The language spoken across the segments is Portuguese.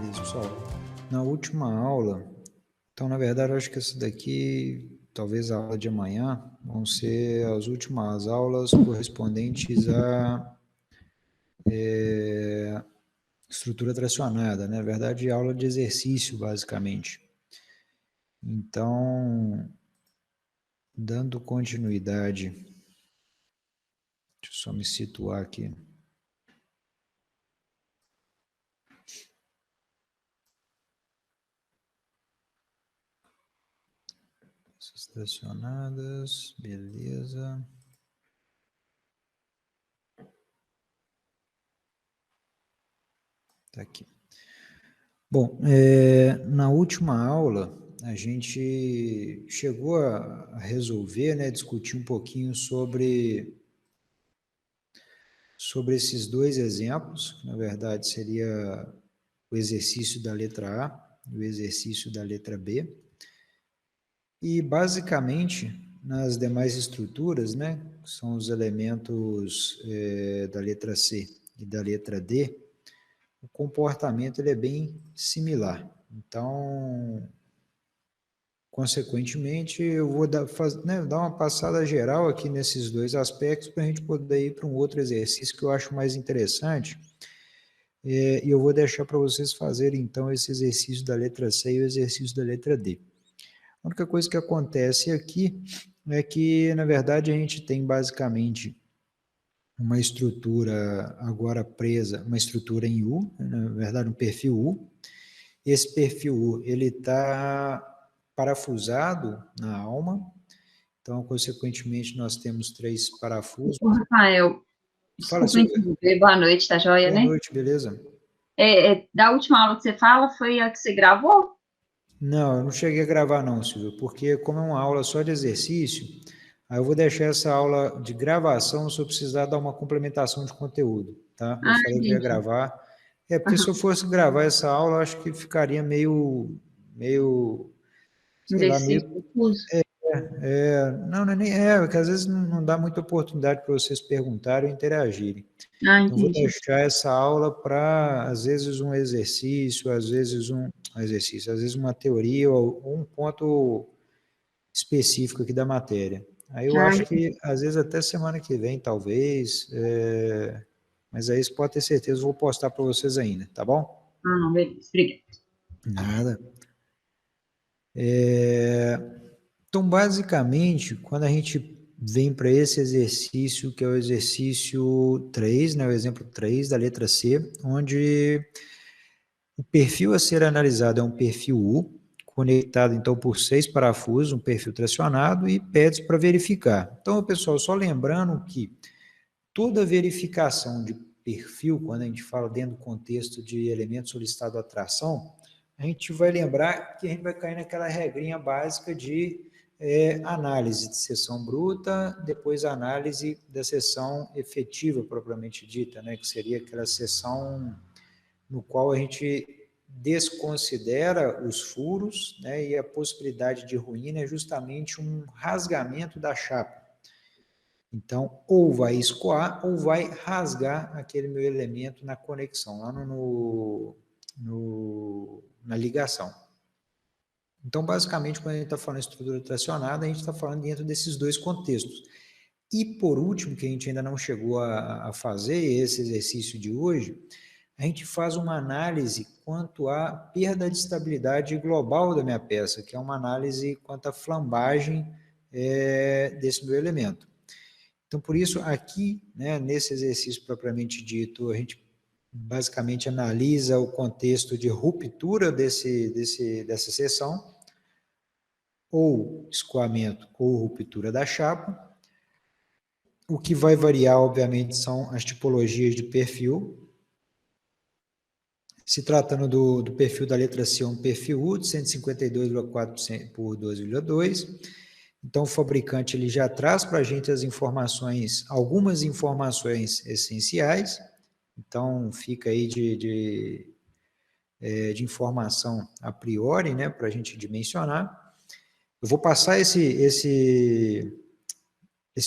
Beleza, pessoal. Na última aula, então, na verdade, eu acho que essa daqui, talvez a aula de amanhã, vão ser as últimas aulas correspondentes à estrutura tracionada, né? Na verdade, aula de exercício, basicamente. Então, dando continuidade, deixa eu só me situar aqui. Essas tracionadas, beleza. Tá aqui. Bom, na última aula, a gente chegou a resolver, né, discutir um pouquinho sobre esses dois exemplos, que na verdade seria o exercício da letra A e o exercício da letra B. E, basicamente, nas demais estruturas, né, que são os elementos da letra C e da letra D, o comportamento ele é bem similar. Então, consequentemente, eu vou dar uma passada geral aqui nesses dois aspectos para a gente poder ir para um outro exercício que eu acho mais interessante. E eu vou deixar para vocês fazerem, então, esse exercício da letra C e o exercício da letra D. A única coisa que acontece aqui é que, na verdade, a gente tem basicamente uma estrutura agora presa, uma estrutura em U, na verdade, um perfil U. Esse perfil U, ele está parafusado na alma, então, consequentemente, nós temos 3 parafusos. Ô, Rafael, Fala, desculpa Silvia. interromper, boa noite, tá joia, Boa né? noite, beleza? Da última aula que você fala, foi a que você gravou? Não, eu não cheguei a gravar não, Silvia, porque como é uma aula só de exercício, aí eu vou deixar essa aula de gravação se eu precisar dar uma complementação de conteúdo, tá? Eu falei que eu ia Entendi. gravar. Porque se eu fosse gravar essa aula, eu acho que ficaria sei lá, Indeciso, confuso. não é nem, porque às vezes não dá muita oportunidade para vocês perguntarem ou interagirem. Então, vou Entendi. deixar essa aula para, às vezes, um exercício, às vezes às vezes uma teoria ou um ponto específico aqui da matéria. Aí eu acho que, às vezes, até semana que vem, talvez, mas aí você pode ter certeza, eu vou postar para vocês ainda, tá bom? Não, beleza, obrigada. Nada. Então, basicamente, quando a gente vem para esse exercício, que é o exercício 3, né, o exemplo 3 da letra C, onde o perfil a ser analisado é um perfil U, conectado então por 6 parafusos, um perfil tracionado, e pede para verificar. Então, pessoal, só lembrando que toda verificação de perfil, quando a gente fala dentro do contexto de elemento solicitado à atração, a gente vai lembrar que a gente vai cair naquela regrinha básica de análise de seção bruta, depois análise da seção efetiva propriamente dita, né, que seria aquela seção no qual a gente desconsidera os furos, né, e a possibilidade de ruína é justamente um rasgamento da chapa. Então, ou vai escoar ou vai rasgar aquele meu elemento na conexão, lá na ligação. Então, basicamente, quando a gente está falando de estrutura tracionada, a gente está falando dentro desses dois contextos. E, por último, que a gente ainda não chegou a fazer esse exercício de hoje, a gente faz uma análise quanto à perda de estabilidade global da minha peça, que é uma análise quanto à flambagem desse meu elemento. Então, por isso, aqui, né, nesse exercício propriamente dito, a gente basicamente analisa o contexto de ruptura dessa seção, ou escoamento ou ruptura da chapa. O que vai variar, obviamente, são as tipologias de perfil. Se tratando do perfil da letra C, um perfil U de 152,4 por 2,2. Então, o fabricante ele já traz para a gente as informações, algumas informações essenciais. Então, fica aí de informação a priori, né, para a gente dimensionar. Eu vou passar esse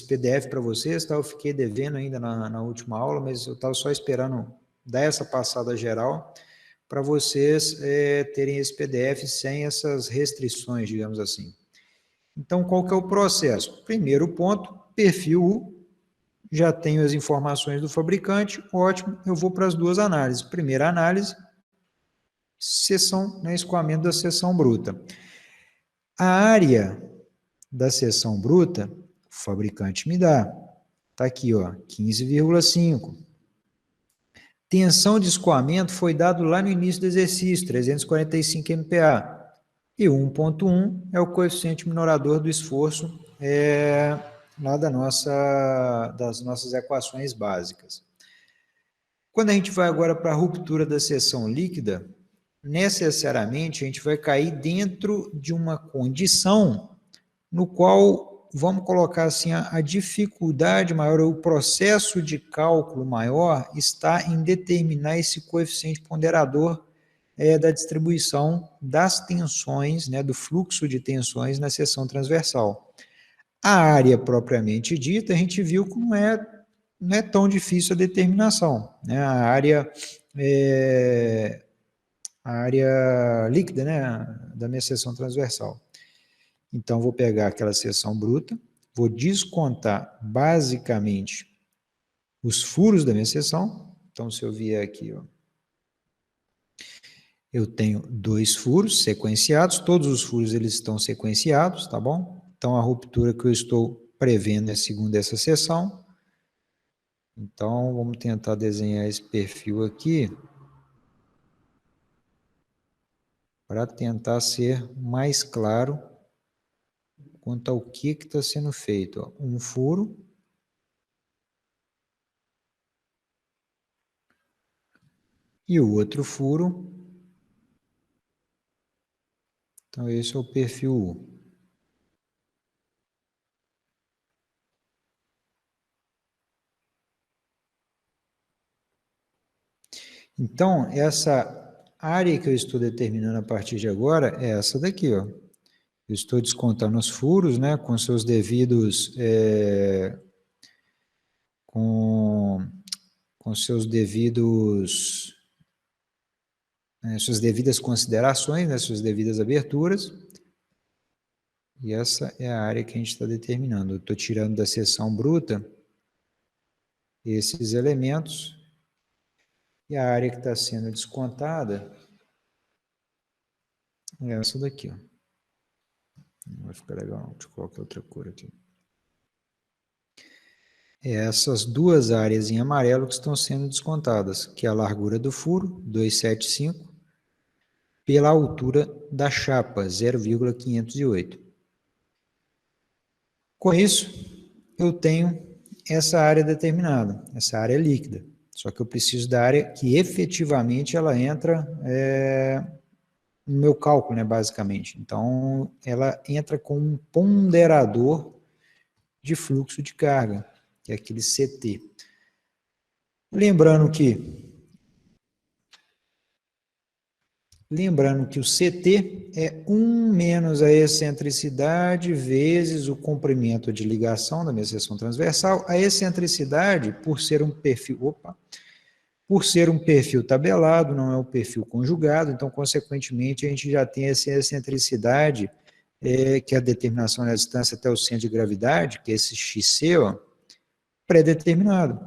PDF para vocês, tá? Eu fiquei devendo ainda na última aula, mas eu estava só esperando dar essa passada geral para vocês terem esse PDF sem essas restrições, digamos assim. Então, qual que é o processo? Primeiro ponto, perfil U, já tenho as informações do fabricante, ótimo, eu vou para as duas análises. Primeira análise, escoamento da seção bruta. A área da seção bruta, o fabricante me dá, está aqui, ó, 15,5. Tensão de escoamento foi dado lá no início do exercício, 345 MPa. E 1,1 é o coeficiente minorador do esforço lá das nossas equações básicas. Quando a gente vai agora para a ruptura da seção líquida, necessariamente a gente vai cair dentro de uma condição no qual, vamos colocar assim, a dificuldade maior, o processo de cálculo maior está em determinar esse coeficiente ponderador da distribuição das tensões, né, do fluxo de tensões na seção transversal. A área propriamente dita, a gente viu que não é tão difícil a determinação, né? A área líquida, né, da minha seção transversal. Então, vou pegar aquela seção bruta, vou descontar basicamente os furos da minha seção. Então, se eu vier aqui, ó, eu tenho 2 furos sequenciados, todos os furos eles estão sequenciados, tá bom? Então, a ruptura que eu estou prevendo é segundo essa seção. Então, vamos tentar desenhar esse perfil aqui para tentar ser mais claro quanto ao que está sendo feito. Ó, um furo e o outro furo. Então, esse é o perfil U. Então, essa área que eu estou determinando a partir de agora é essa daqui, ó. Eu estou descontando os furos, né, com seus devidos, com seus devidos, suas devidas considerações, né, suas devidas aberturas. E essa é a área que a gente está determinando. Eu estou tirando da seção bruta esses elementos. E a área que está sendo descontada é essa daqui, ó. Não vai ficar legal, deixa eu colocar outra cor aqui. Essas duas áreas em amarelo que estão sendo descontadas, que é a largura do furo, 275, pela altura da chapa, 0,508. Com isso, eu tenho essa área determinada, essa área líquida. Só que eu preciso da área que efetivamente ela entra no meu cálculo, né, basicamente. Então, ela entra com um ponderador de fluxo de carga, que é aquele CT. Lembrando que o CT é 1 menos a excentricidade vezes o comprimento de ligação da minha seção transversal. A excentricidade, por ser um perfil tabelado, não é um perfil conjugado, então, consequentemente, a gente já tem essa excentricidade, que é a determinação da distância até o centro de gravidade, que é esse XC, ó, pré-determinado.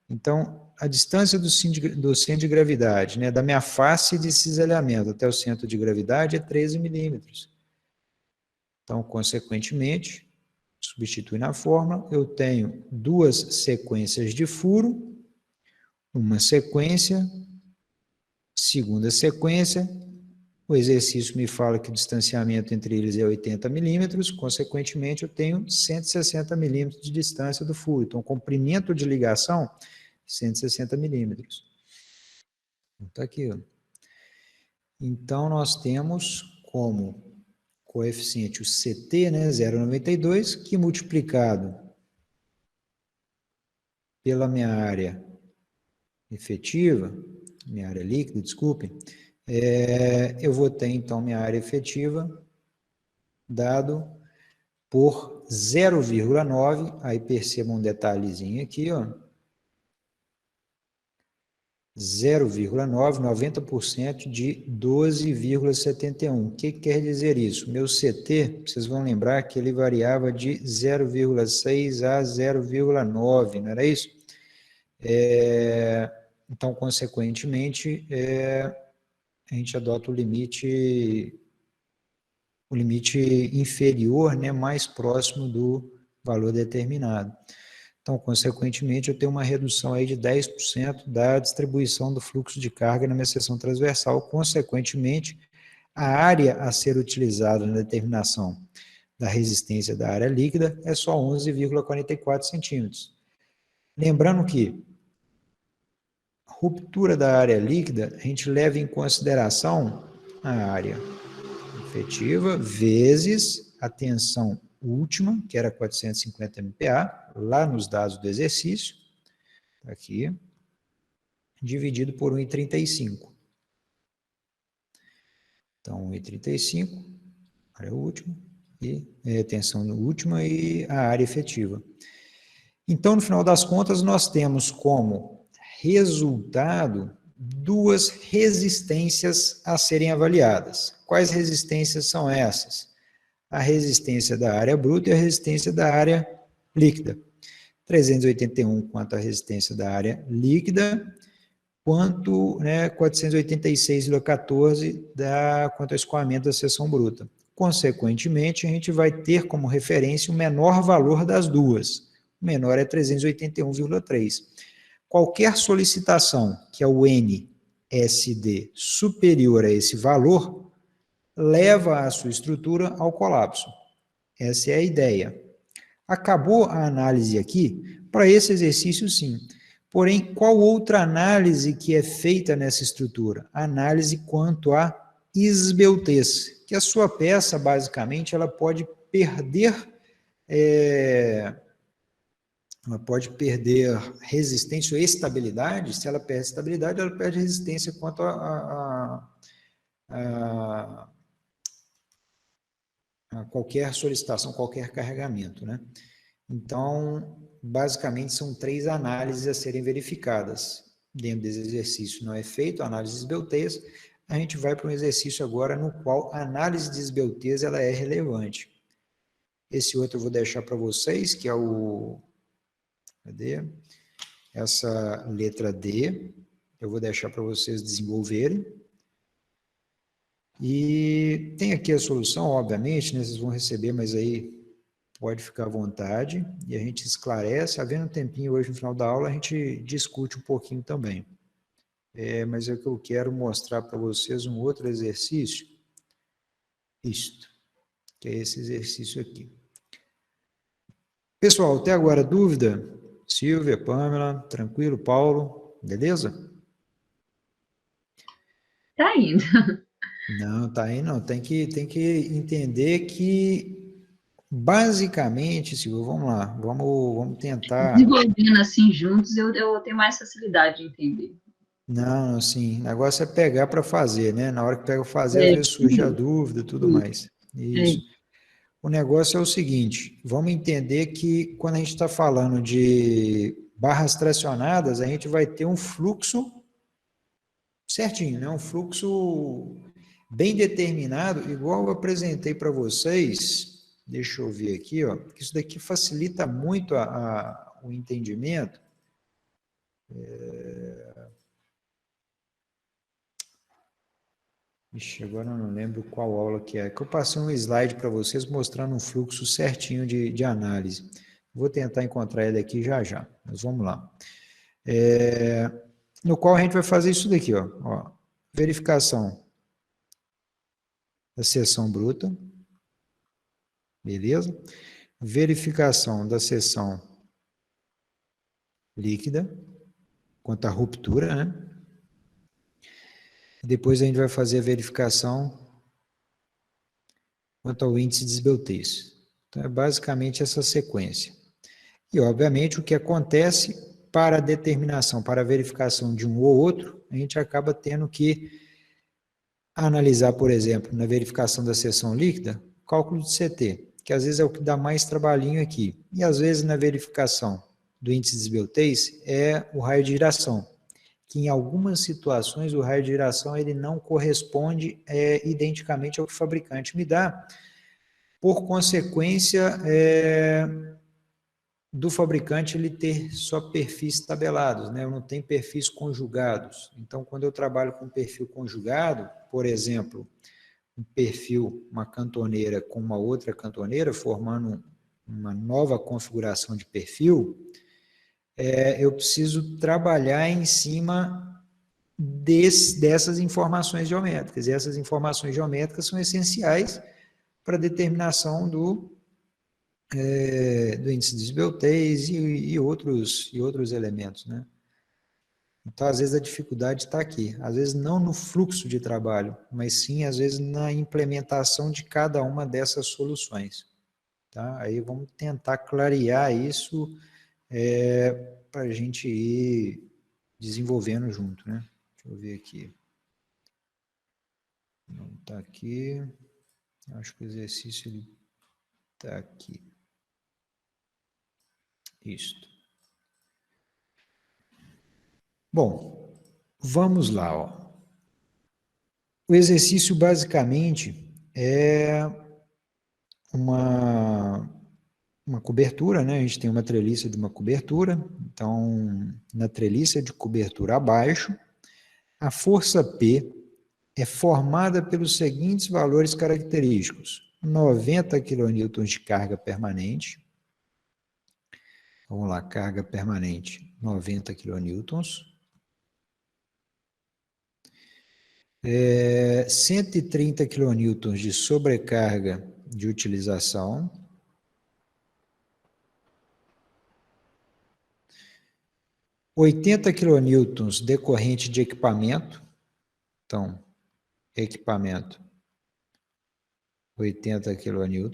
Então, a distância do centro de gravidade, né, da minha face de cisalhamento até o centro de gravidade é 13 milímetros. Então, consequentemente, substitui na fórmula, eu tenho duas sequências de furo, uma sequência, segunda sequência, o exercício me fala que o distanciamento entre eles é 80 milímetros, consequentemente, eu tenho 160 milímetros de distância do furo. Então, o comprimento de ligação, 160 milímetros. Está aqui, ó. Então, nós temos como coeficiente o CT, né, 0,92, que multiplicado pela minha área efetiva, minha área líquida, desculpe, eu vou ter, então, minha área efetiva dado por 0,9, aí perceba um detalhezinho aqui, ó. 0,9, 90% de 12,71. O que quer dizer isso? Meu CT, vocês vão lembrar que ele variava de 0,6 a 0,9, não era isso? Então, consequentemente, a gente adota o limite inferior, né, mais próximo do valor determinado. Então, consequentemente, eu tenho uma redução aí de 10% da distribuição do fluxo de carga na minha seção transversal. Consequentemente, a área a ser utilizada na determinação da resistência da área líquida é só 11,44 centímetros. Lembrando que ruptura da área líquida, a gente leva em consideração a área efetiva vezes a tensão última, que era 450 MPa, lá nos dados do exercício, aqui, dividido por 1,35. Então, 1,35, área última, e tensão última e a área efetiva. Então, no final das contas, nós temos como resultado duas resistências a serem avaliadas. Quais resistências são essas? A resistência da área bruta e a resistência da área líquida. 381 quanto à resistência da área líquida, quanto 486,14 quanto ao escoamento da seção bruta. Consequentemente, a gente vai ter como referência o menor valor das duas. O menor é 381,3. Qualquer solicitação que é o NSD superior a esse valor, leva a sua estrutura ao colapso. Essa é a ideia. Acabou a análise aqui? Para esse exercício, sim. Porém, qual outra análise que é feita nessa estrutura? A análise quanto à esbeltez, que a sua peça, basicamente, ela pode perder resistência ou estabilidade. Se ela perde estabilidade, ela perde resistência quanto a qualquer solicitação, qualquer carregamento, né? Então, basicamente, são 3 análises a serem verificadas. Dentro desse exercício não é feito a análise de esbeltez, a gente vai para um exercício agora no qual a análise de esbeltez ela é relevante. Esse outro eu vou deixar para vocês, que é o... Cadê? Essa letra D, eu vou deixar para vocês desenvolverem. E tem aqui a solução, obviamente, né? Vocês vão receber, mas aí pode ficar à vontade, e a gente esclarece. Havendo um tempinho hoje no final da aula, a gente discute um pouquinho também. Mas é que eu quero mostrar para vocês um outro exercício, que é esse exercício aqui. Pessoal, até agora dúvida? Silvia, Pamela, tranquilo, Paulo, beleza? Tá indo. Não, tá aí não. Tem que entender que, basicamente, Silvia, vamos lá, vamos tentar... Desenvolvendo assim juntos, eu tenho mais facilidade de entender. Não, assim, o negócio é pegar para fazer, né? Na hora que pega para fazer, às vezes surge a dúvida e tudo mais. Isso. O negócio é o seguinte, vamos entender que quando a gente está falando de barras tracionadas, a gente vai ter um fluxo certinho, né? Um fluxo bem determinado, igual eu apresentei para vocês. Deixa eu ver aqui, ó, que isso daqui facilita muito o entendimento. Ixi, agora eu não lembro qual aula que é. Que eu passei um slide para vocês mostrando um fluxo certinho de análise. Vou tentar encontrar ele aqui já já, mas vamos lá. No qual a gente vai fazer isso daqui, ó. Verificação da seção bruta. Beleza? Verificação da seção líquida, quanto à ruptura, né? Depois a gente vai fazer a verificação quanto ao índice de esbeltez. Então, é basicamente essa sequência. E, obviamente, o que acontece para a determinação, para a verificação de um ou outro, a gente acaba tendo que analisar, por exemplo, na verificação da seção líquida, cálculo de CT, que às vezes é o que dá mais trabalhinho aqui. E, às vezes, na verificação do índice de esbeltez, é o raio de giração, que em algumas situações o raio de giração ele não corresponde identicamente ao que o fabricante me dá, por consequência do fabricante ele ter só perfis tabelados, né? Eu não tenho perfis conjugados. Então, quando eu trabalho com perfil conjugado, por exemplo, um perfil, uma cantoneira com uma outra cantoneira, formando uma nova configuração de perfil, eu preciso trabalhar em cima dessas informações geométricas. E essas informações geométricas são essenciais para a determinação do índice de esbeltez e outros elementos, né? Então, às vezes, a dificuldade está aqui. Às vezes, não no fluxo de trabalho, mas sim, às vezes, na implementação de cada uma dessas soluções. Tá? Aí vamos tentar clarear isso para a gente ir desenvolvendo junto, né? Deixa eu ver aqui. Não está aqui. Acho que o exercício está aqui. Isto. Bom, vamos lá. Ó. O exercício, basicamente, é uma cobertura, né? A gente tem uma treliça de uma cobertura. Então, na treliça de cobertura abaixo, a força P é formada pelos seguintes valores característicos: 90 kN de carga permanente. Vamos lá, carga permanente, 90 kN. 130 kN de sobrecarga de utilização. 80 kN decorrente de equipamento. Então, equipamento, 80 kN.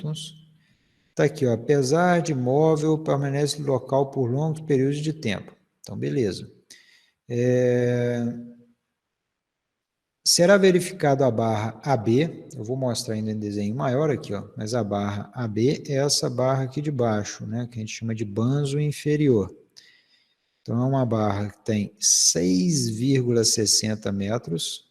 Está aqui, ó, apesar de móvel, permanece local por longos períodos de tempo. Então, beleza. Será verificado a barra AB, eu vou mostrar ainda em desenho maior aqui, ó, mas a barra AB é essa barra aqui de baixo, né, que a gente chama de banzo inferior. Então, é uma barra que tem 6,60 metros.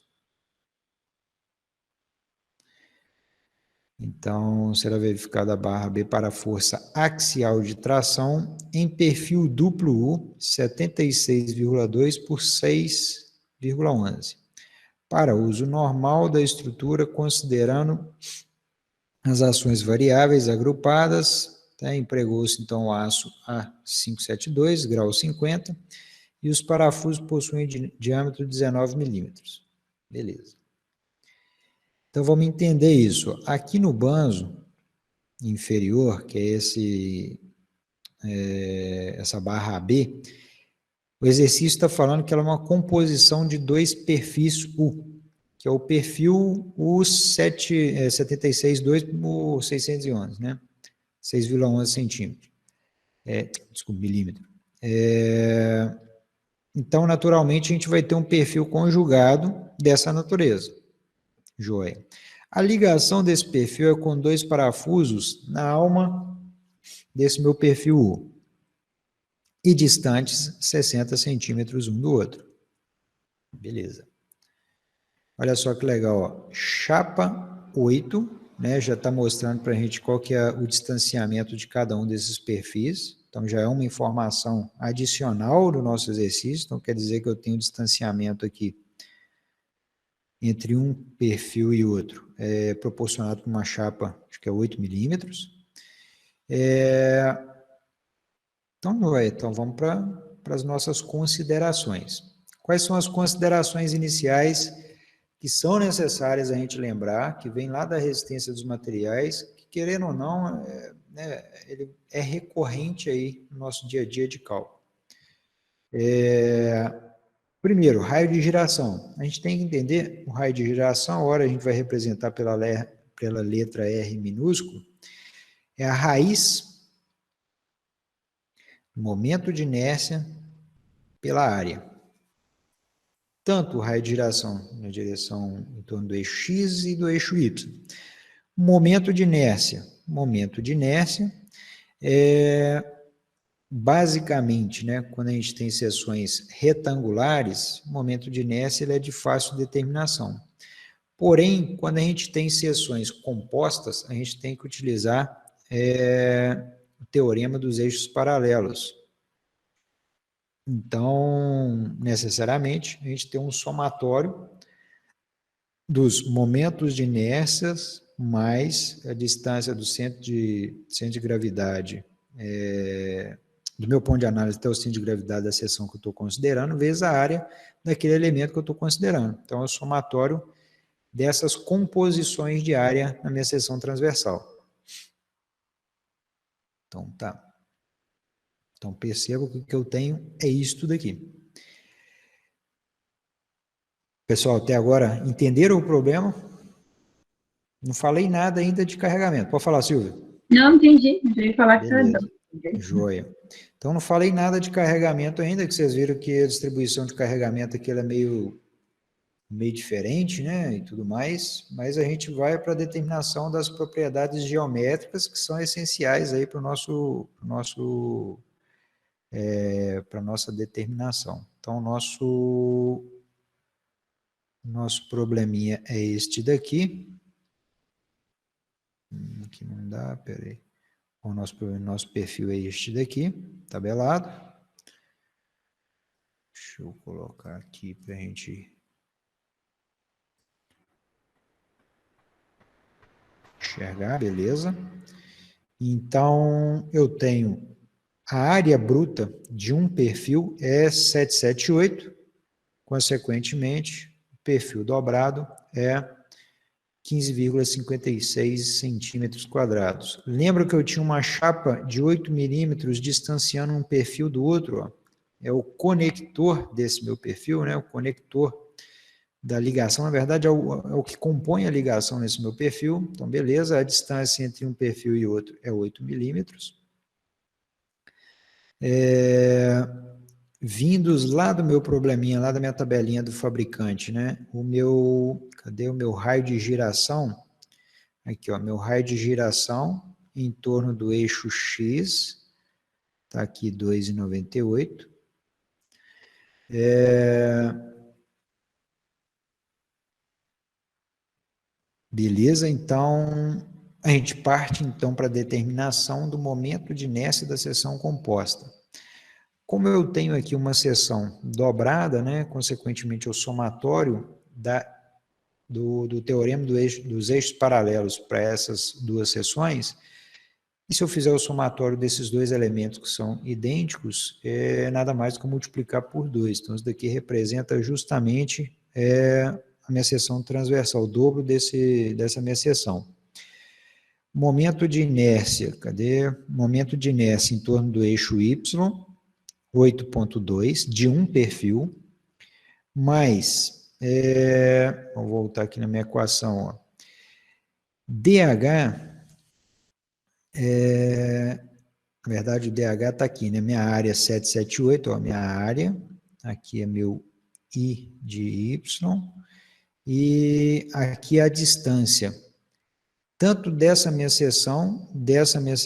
Então, será verificada a barra B para a força axial de tração em perfil duplo U, 76,2 por 6,11. Para uso normal da estrutura, considerando as ações variáveis agrupadas, tá? Empregou-se então o aço A572, grau 50, e os parafusos possuem diâmetro de 19 milímetros. Beleza. Então, vamos entender isso. Aqui no banzo inferior, que é essa barra AB, o exercício está falando que ela é uma composição de dois perfis U, que é o perfil U76,2 por 611, né? 6,11 centímetros. Desculpa, milímetro. Então, naturalmente, a gente vai ter um perfil conjugado dessa natureza. Joia. A ligação desse perfil é com dois parafusos na alma desse meu perfil U e distantes 60 centímetros um do outro. Beleza. Olha só que legal, ó. Chapa 8, né, já está mostrando para a gente qual que é o distanciamento de cada um desses perfis. Então, já é uma informação adicional do nosso exercício. Então, quer dizer que eu tenho distanciamento aqui entre um perfil e outro, proporcionado por uma chapa, acho que é 8 milímetros. Então, vamos para as nossas considerações. Quais são as considerações iniciais que são necessárias a gente lembrar, que vem lá da resistência dos materiais, que, querendo ou não, ele é recorrente aí no nosso dia a dia de cálculo. Primeiro, raio de giração. A gente tem que entender o raio de giração, agora a gente vai representar pela letra R minúsculo, é a raiz do momento de inércia pela área. Tanto o raio de giração na direção em torno do eixo X e do eixo Y. Momento de inércia basicamente, né, quando a gente tem seções retangulares, o momento de inércia ele é de fácil determinação. Porém, quando a gente tem seções compostas, a gente tem que utilizar o teorema dos eixos paralelos. Então, necessariamente, a gente tem um somatório dos momentos de inércias mais a distância do centro de gravidade, do meu ponto de análise até o centro de gravidade da seção que eu estou considerando, vezes a área daquele elemento que eu estou considerando. Então, é o somatório dessas composições de área na minha seção transversal. Então, tá. Então, perceba que o que eu tenho é isso daqui. Pessoal, até agora, entenderam o problema? Não falei nada ainda de carregamento. Pode falar, Silvia? Não, entendi. Eu ia falar que você Beleza. Joia. Então, não falei nada de carregamento ainda, que vocês viram que a distribuição de carregamento aqui ela é meio diferente, né, e tudo mais, mas a gente vai para a determinação das propriedades geométricas que são essenciais aí para para a nossa determinação. Então, nosso probleminha é este daqui. Aqui não dá, peraí. O nosso perfil é este daqui, tabelado. Deixa eu colocar aqui para a gente enxergar, beleza. Então, eu tenho a área bruta de um perfil é 778, consequentemente, o perfil dobrado é 15,56 centímetros quadrados. Lembra que eu tinha uma chapa de 8 milímetros distanciando um perfil do outro? Ó. É o conector desse meu perfil, né? O conector da ligação, na verdade, é o que compõe a ligação nesse meu perfil. Então, beleza, a distância entre um perfil e outro é 8 milímetros. Vindos lá do meu probleminha, lá da minha tabelinha do fabricante, né? Cadê o meu raio de giração? Aqui, ó, meu raio de giração em torno do eixo X, tá aqui 2,98. Beleza, então a gente parte então para a determinação do momento de inércia da seção composta. Como eu tenho aqui uma seção dobrada, né, consequentemente o somatório do teorema dos eixos paralelos para essas duas seções, e se eu fizer o somatório desses dois elementos que são idênticos, é nada mais do que multiplicar por 2. Então, isso daqui representa justamente a minha seção transversal, o dobro dessa minha seção. Momento de inércia, cadê? Momento de inércia em torno do eixo Y, 8,2, de um perfil, mais, vou voltar aqui na minha equação, ó, DH, na verdade o DH está aqui, né? Minha área 778, ó, minha área, aqui é meu I de Y, e aqui a distância, tanto dessa minha seção e dessa minha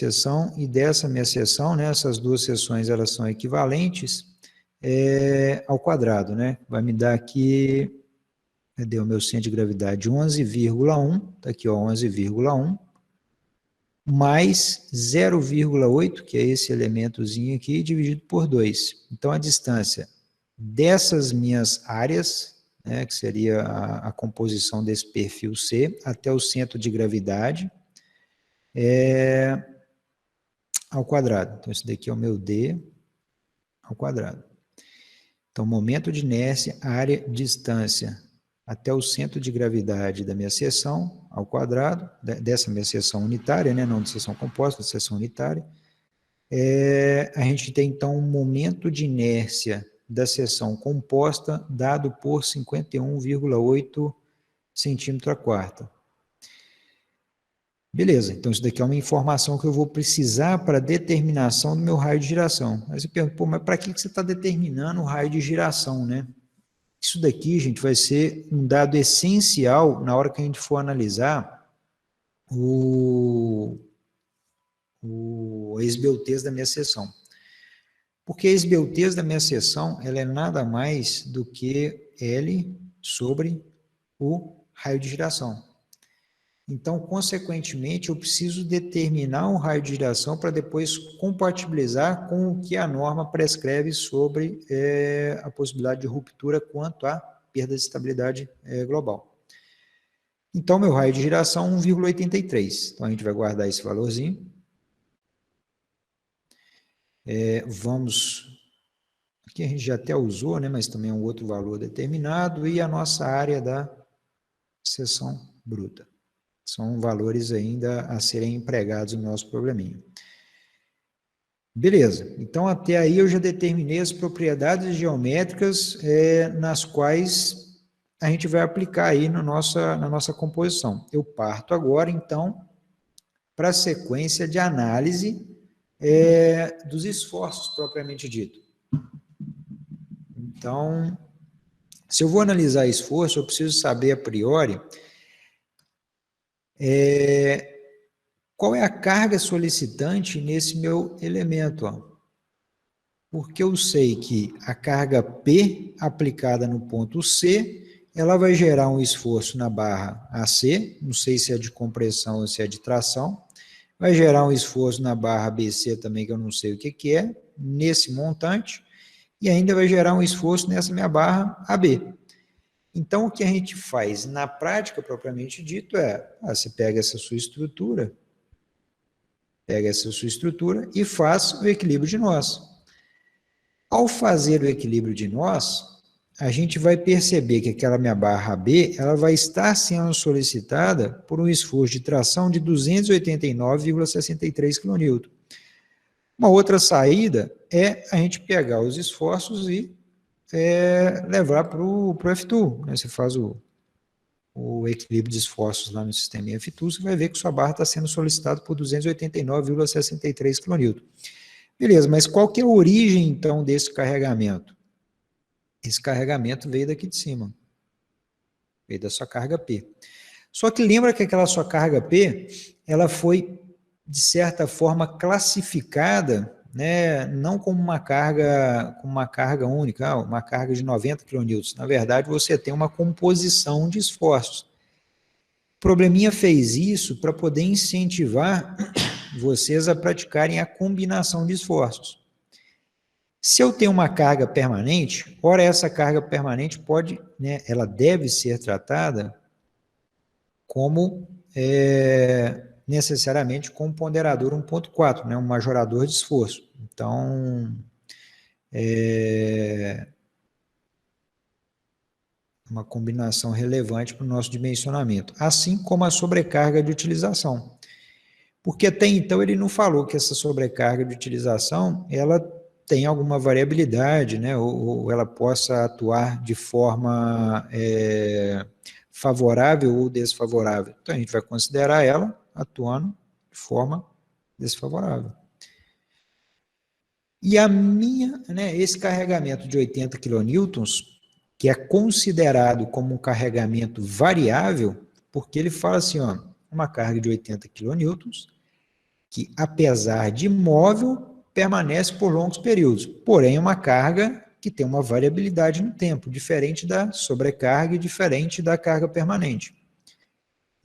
seção, né? Essas duas seções elas são equivalentes ao quadrado, né? Vai me dar aqui, cadê o meu centro de gravidade? 11,1, está aqui, ó, 11,1, mais 0,8, que é esse elementozinho aqui, dividido por 2. Então, a distância dessas minhas áreas, né, que seria a composição desse perfil C, até o centro de gravidade, ao quadrado. Então, esse daqui é o meu D ao quadrado. Então, momento de inércia, área, distância até o centro de gravidade da minha seção ao quadrado, dessa minha seção unitária, né, não de seção composta, de seção unitária. A gente tem, então, um momento de inércia da seção composta dado por 51,8 centímetro a quarta. Beleza, então isso daqui é uma informação que eu vou precisar para a determinação do meu raio de giração. Aí você pergunta, pô, mas para que você está determinando o raio de giração, né? Isso daqui, gente, vai ser um dado essencial na hora que a gente for analisar o ex-beltês da minha seção. Porque a esbeltez da minha seção, ela é nada mais do que L sobre o raio de giração. Então, consequentemente, eu preciso determinar um raio de giração para depois compatibilizar com o que a norma prescreve sobre a possibilidade de ruptura quanto à perda de estabilidade global. Então, meu raio de giração 1,83. Então, a gente vai guardar esse valorzinho. Aqui a gente já até usou, né, mas também é um outro valor determinado, e a nossa área da seção bruta. São valores ainda a serem empregados no nosso probleminha. Beleza, então até aí eu já determinei as propriedades geométricas nas quais a gente vai aplicar aí na nossa composição. Eu parto agora, então, para a sequência de análise dos esforços propriamente dito. Então, se eu vou analisar esforço, eu preciso saber a priori qual é a carga solicitante nesse meu elemento, ó. Porque eu sei que a carga P aplicada no ponto C, ela vai gerar um esforço na barra AC, não sei se é de compressão ou se é de tração, vai gerar um esforço na barra BC também, que eu não sei o que é, nesse montante, e ainda vai gerar um esforço nessa minha barra AB. Então, o que a gente faz na prática, propriamente dito, você pega essa sua estrutura e faz o equilíbrio de nós. Ao fazer o equilíbrio de nós, a gente vai perceber que aquela minha barra B, ela vai estar sendo solicitada por um esforço de tração de 289,63 kN. Uma outra saída é a gente pegar os esforços e levar para o F2. Né? Você faz o equilíbrio de esforços lá no sistema F2, você vai ver que sua barra está sendo solicitada por 289,63 kN. Beleza, mas qual que é a origem, então, desse carregamento? Esse carregamento veio daqui de cima, veio da sua carga P. Só que lembra que aquela sua carga P, ela foi, de certa forma, classificada, né, não como uma carga única, uma carga de 90 kN. Na verdade, você tem uma composição de esforços. O probleminha fez isso para poder incentivar vocês a praticarem a combinação de esforços. Se eu tenho uma carga permanente, ora essa carga permanente pode, né, ela deve ser tratada como necessariamente com um ponderador 1.4, né, um majorador de esforço. Então, uma combinação relevante para o nosso dimensionamento, assim como a sobrecarga de utilização. Porque até então ele não falou que essa sobrecarga de utilização, ela tem alguma variabilidade, né, ou ela possa atuar de forma favorável ou desfavorável. Então, a gente vai considerar ela atuando de forma desfavorável. E esse carregamento de 80 kN, que é considerado como um carregamento variável, porque ele fala assim, ó, uma carga de 80 kN, que apesar de móvel, permanece por longos períodos, porém é uma carga que tem uma variabilidade no tempo, diferente da sobrecarga e diferente da carga permanente.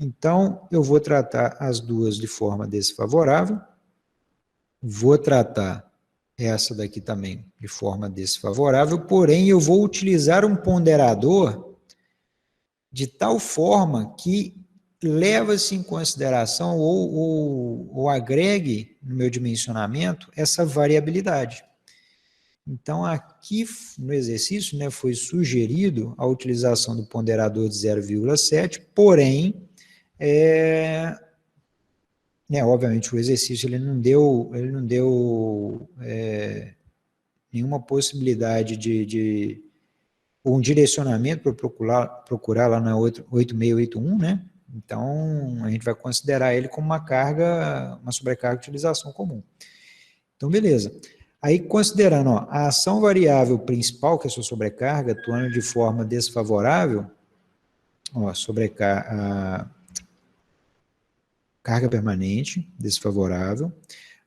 Então, eu vou tratar as duas de forma desfavorável, vou tratar essa daqui também de forma desfavorável, porém eu vou utilizar um ponderador de tal forma que leva-se em consideração ou agregue no meu dimensionamento essa variabilidade. Então, aqui no exercício, né, foi sugerido a utilização do ponderador de 0,7, porém, obviamente o exercício ele não deu nenhuma possibilidade de um direcionamento para procurar lá na 8681, né? Então, a gente vai considerar ele como uma sobrecarga de utilização comum. Então, beleza. Aí, considerando a ação variável principal, que é a sua sobrecarga, atuando de forma desfavorável, carga permanente, desfavorável,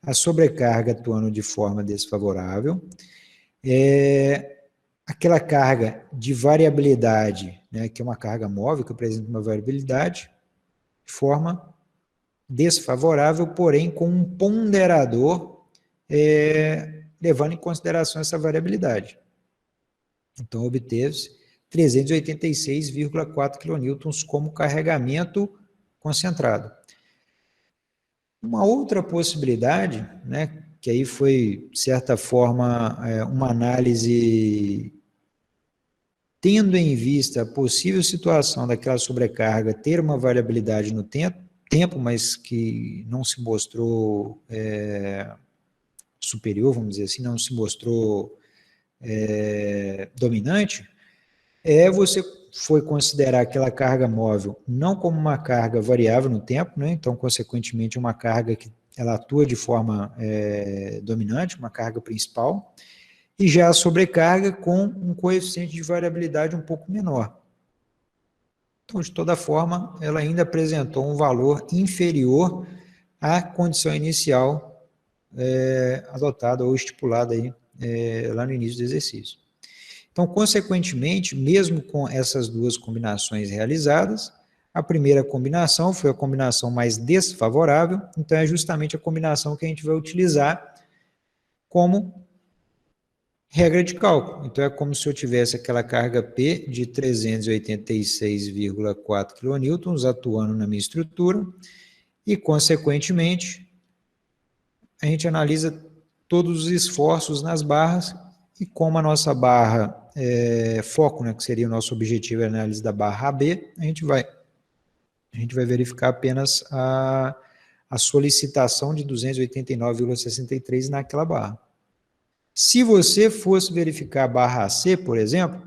a sobrecarga atuando de forma desfavorável, aquela carga de variabilidade, né, que é uma carga móvel, que apresenta uma variabilidade, de forma desfavorável, porém com um ponderador levando em consideração essa variabilidade. Então, obteve-se 386,4 kN como carregamento concentrado. Uma outra possibilidade, né, que aí foi, de certa forma, uma análise tendo em vista a possível situação daquela sobrecarga ter uma variabilidade no tempo, mas que não se mostrou superior, vamos dizer assim, não se mostrou dominante, você foi considerar aquela carga móvel não como uma carga variável no tempo, né? Então, consequentemente, uma carga que ela atua de forma dominante, uma carga principal, e já a sobrecarga com um coeficiente de variabilidade um pouco menor. Então, de toda forma, ela ainda apresentou um valor inferior à condição inicial adotada ou estipulada aí, lá no início do exercício. Então, consequentemente, mesmo com essas duas combinações realizadas, a primeira combinação foi a combinação mais desfavorável, então é justamente a combinação que a gente vai utilizar como regra de cálculo. Então, é como se eu tivesse aquela carga P de 386,4 kN atuando na minha estrutura e, consequentemente, a gente analisa todos os esforços nas barras e como a nossa barra foco, né, que seria o nosso objetivo, a análise da barra AB, a gente vai verificar apenas a solicitação de 289,63 naquela barra. Se você fosse verificar a barra AC, por exemplo,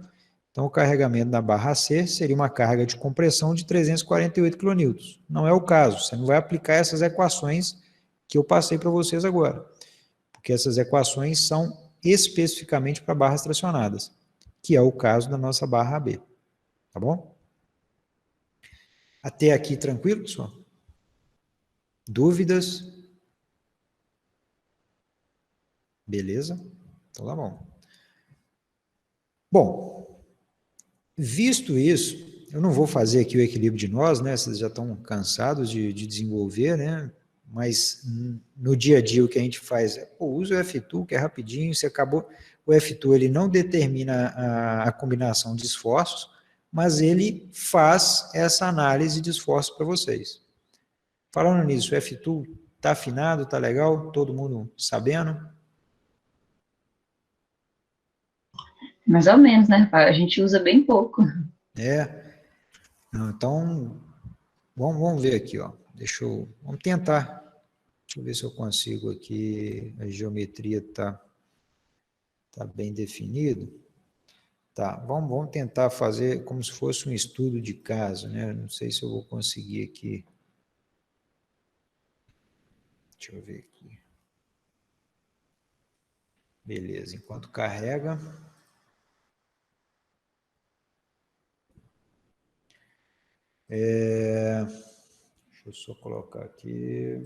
então o carregamento da barra AC seria uma carga de compressão de 348 kN. Não é o caso, você não vai aplicar essas equações que eu passei para vocês agora, porque essas equações são especificamente para barras tracionadas, que é o caso da nossa barra AB, tá bom? Até aqui tranquilo, pessoal? Dúvidas? Beleza? Então tá bom. Bom, visto isso, eu não vou fazer aqui o equilíbrio de nós, né? Vocês já estão cansados de desenvolver, né? Mas no dia a dia o que a gente faz é, usa o F2, que é rapidinho, você acabou, o F2 ele não determina a combinação de esforços, mas ele faz essa análise de esforços para vocês. Falando nisso, o F2 está afinado, está legal? Todo mundo sabendo? Mais ou menos, né? A gente usa bem pouco. Então, vamos ver aqui, ó. Vamos tentar. Deixa eu ver se eu consigo aqui, a geometria tá bem definido. Tá, vamos tentar fazer como se fosse um estudo de caso, né? Não sei se eu vou conseguir aqui. Deixa eu ver aqui. Beleza, enquanto carrega. Deixa eu só colocar aqui.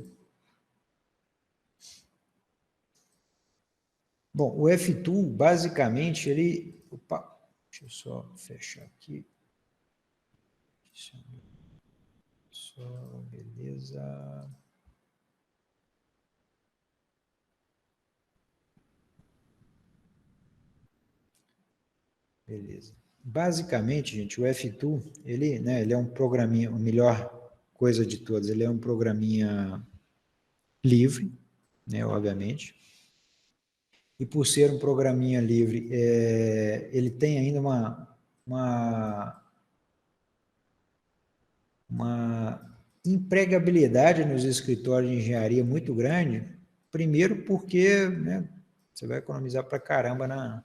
Bom, o F2, basicamente, ele... Opa, deixa eu só fechar aqui. Só, beleza. Beleza. Basicamente, gente, o F2, ele é um programinha, a melhor coisa de todas, ele é um programinha livre, né, obviamente. E por ser um programinha livre, ele tem ainda uma empregabilidade nos escritórios de engenharia muito grande, primeiro porque, né, você vai economizar para caramba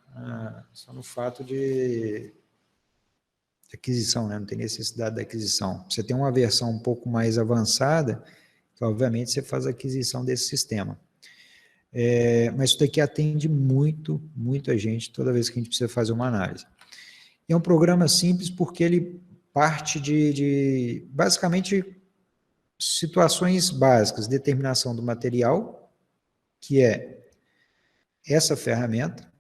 só no fato de aquisição, né? Não tem necessidade da aquisição. Você tem uma versão um pouco mais avançada, que obviamente você faz a aquisição desse sistema. Mas isso daqui atende muita gente toda vez que a gente precisa fazer uma análise. É um programa simples porque ele parte de basicamente situações básicas, determinação do material, que é essa ferramenta,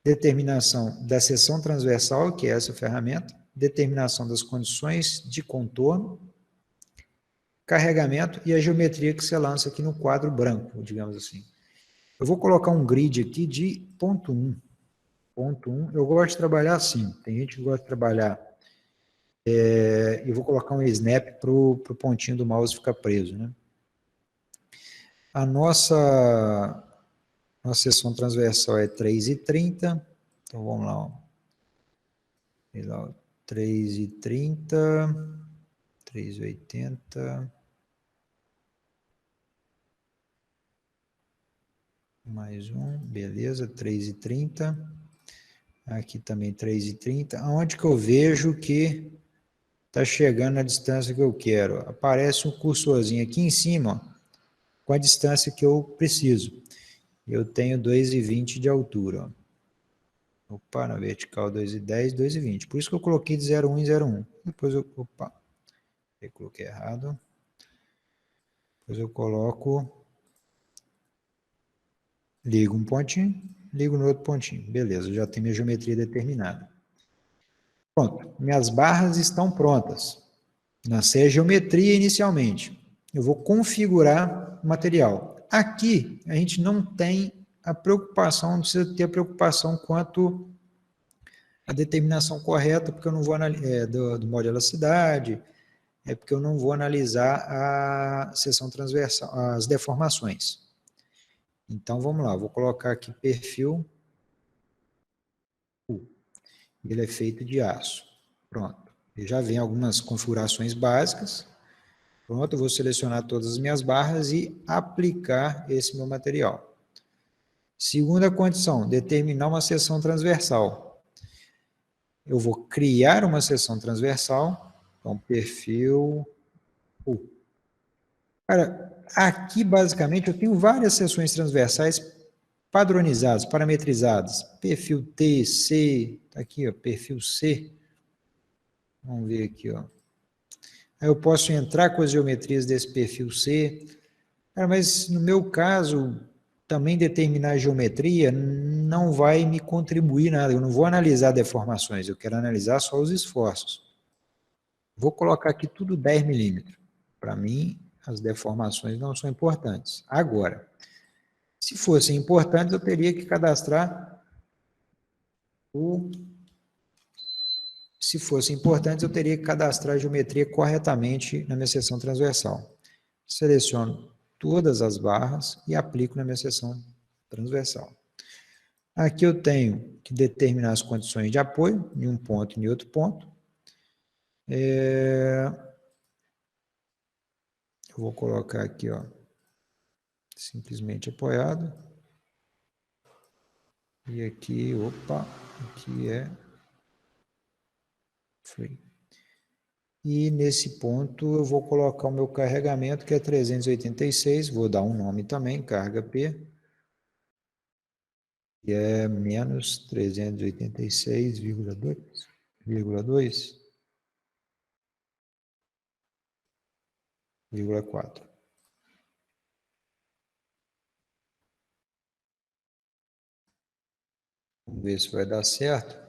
determinação da seção transversal, que é essa ferramenta, determinação das condições de contorno, carregamento e a geometria que você lança aqui no quadro branco, digamos assim. Eu vou colocar um grid aqui de ponto 1. Ponto 1, eu gosto de trabalhar assim, tem gente que gosta de trabalhar, eu vou colocar um snap para o pontinho do mouse ficar preso, né? A nossa seção transversal é 3,30, então vamos lá, ó. 3,30, 3,80, mais um, beleza, 3,30, aqui também 3,30, aonde que eu vejo que está chegando na distância que eu quero? Aparece um cursorzinho aqui em cima, ó, com a distância que eu preciso. Eu tenho 2,20 de altura, ó. Opa, na vertical 2,10, 2,20. Por isso que eu coloquei de 0,1 em 0,1. Depois eu, opa, eu coloquei errado. Depois eu coloco, ligo um pontinho, ligo no outro pontinho. Beleza, eu já tenho minha geometria determinada. Pronto, minhas barras estão prontas. Lancei a geometria inicialmente. Eu vou configurar o material. Aqui, a gente não tem a preocupação, não precisa ter a preocupação quanto a determinação correta, porque eu não vou analisar do modo de elasticidade, porque eu não vou analisar a seção transversal, as deformações. Então, vamos lá, vou colocar aqui perfil U. Ele é feito de aço. Pronto. Ele já vem algumas configurações básicas. Pronto, eu vou selecionar todas as minhas barras e aplicar esse meu material. Segunda condição, determinar uma seção transversal. Eu vou criar uma seção transversal, então perfil U. Cara, aqui basicamente eu tenho várias seções transversais padronizadas, parametrizadas. Perfil T, C, tá aqui, ó, perfil C. Vamos ver aqui, ó. Aí eu posso entrar com as geometrias desse perfil C. Cara, mas no meu caso, também determinar a geometria não vai me contribuir nada. Eu não vou analisar deformações, eu quero analisar só os esforços. Vou colocar aqui tudo 10 milímetros. Para mim, as deformações não são importantes. Agora, se fossem importantes, eu teria que cadastrar Se fossem importantes, eu teria que cadastrar a geometria corretamente na minha seção transversal. Seleciono todas as barras e aplico na minha seção transversal. Aqui eu tenho que determinar as condições de apoio, em um ponto e em outro ponto. Eu vou colocar aqui, ó, simplesmente apoiado. E aqui, opa, aqui é free. E nesse ponto eu vou colocar o meu carregamento, que é 386, vou dar um nome também, carga P, que é menos 386,2,4. Vamos ver se vai dar certo.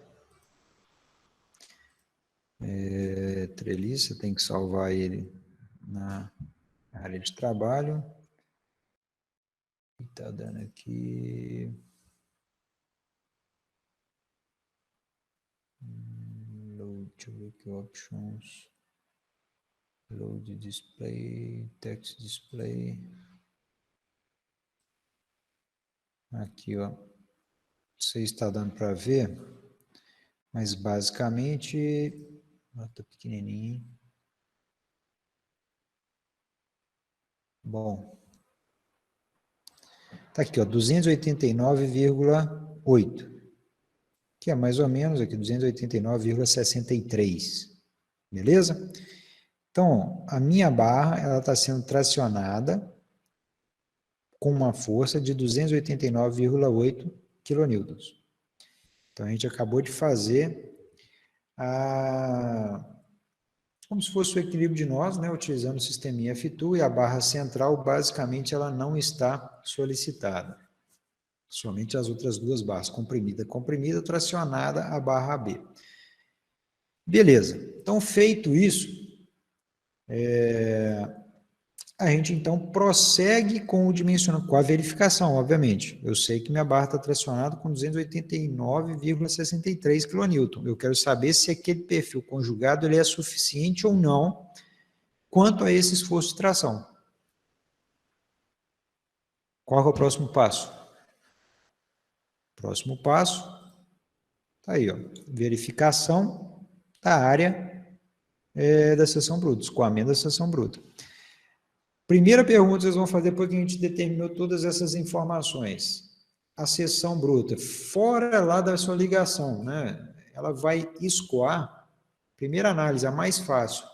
Treliça, tem que salvar ele na área de trabalho. Está dando aqui. Load, deixa eu ver aqui, options. Load display, text display. Aqui, ó. Você está dando para ver, mas basicamente, está pequenininho. Bom, tá aqui, ó, 289,8, que é mais ou menos aqui 289,63, beleza? Então, a minha barra, ela está sendo tracionada com uma força de 289,8 kN. Então, a gente acabou de fazer como se fosse o equilíbrio de nós, né, utilizando o sisteminha F2, e a barra central, basicamente, ela não está solicitada. Somente as outras duas barras, comprimida, comprimida, tracionada a barra AB. Beleza. Então, feito isso, a gente, então, prossegue com o dimensionamento, com a verificação, obviamente. Eu sei que minha barra está tracionada com 289,63 kN. Eu quero saber se aquele perfil conjugado ele é suficiente ou não quanto a esse esforço de tração. Qual é o próximo passo? Próximo passo, tá aí, ó, verificação da área da seção bruta, escoamento da seção bruta. Primeira pergunta que vocês vão fazer depois que a gente determinou todas essas informações. A seção bruta, fora lá da sua ligação, né? Ela vai escoar, primeira análise, a mais fácil.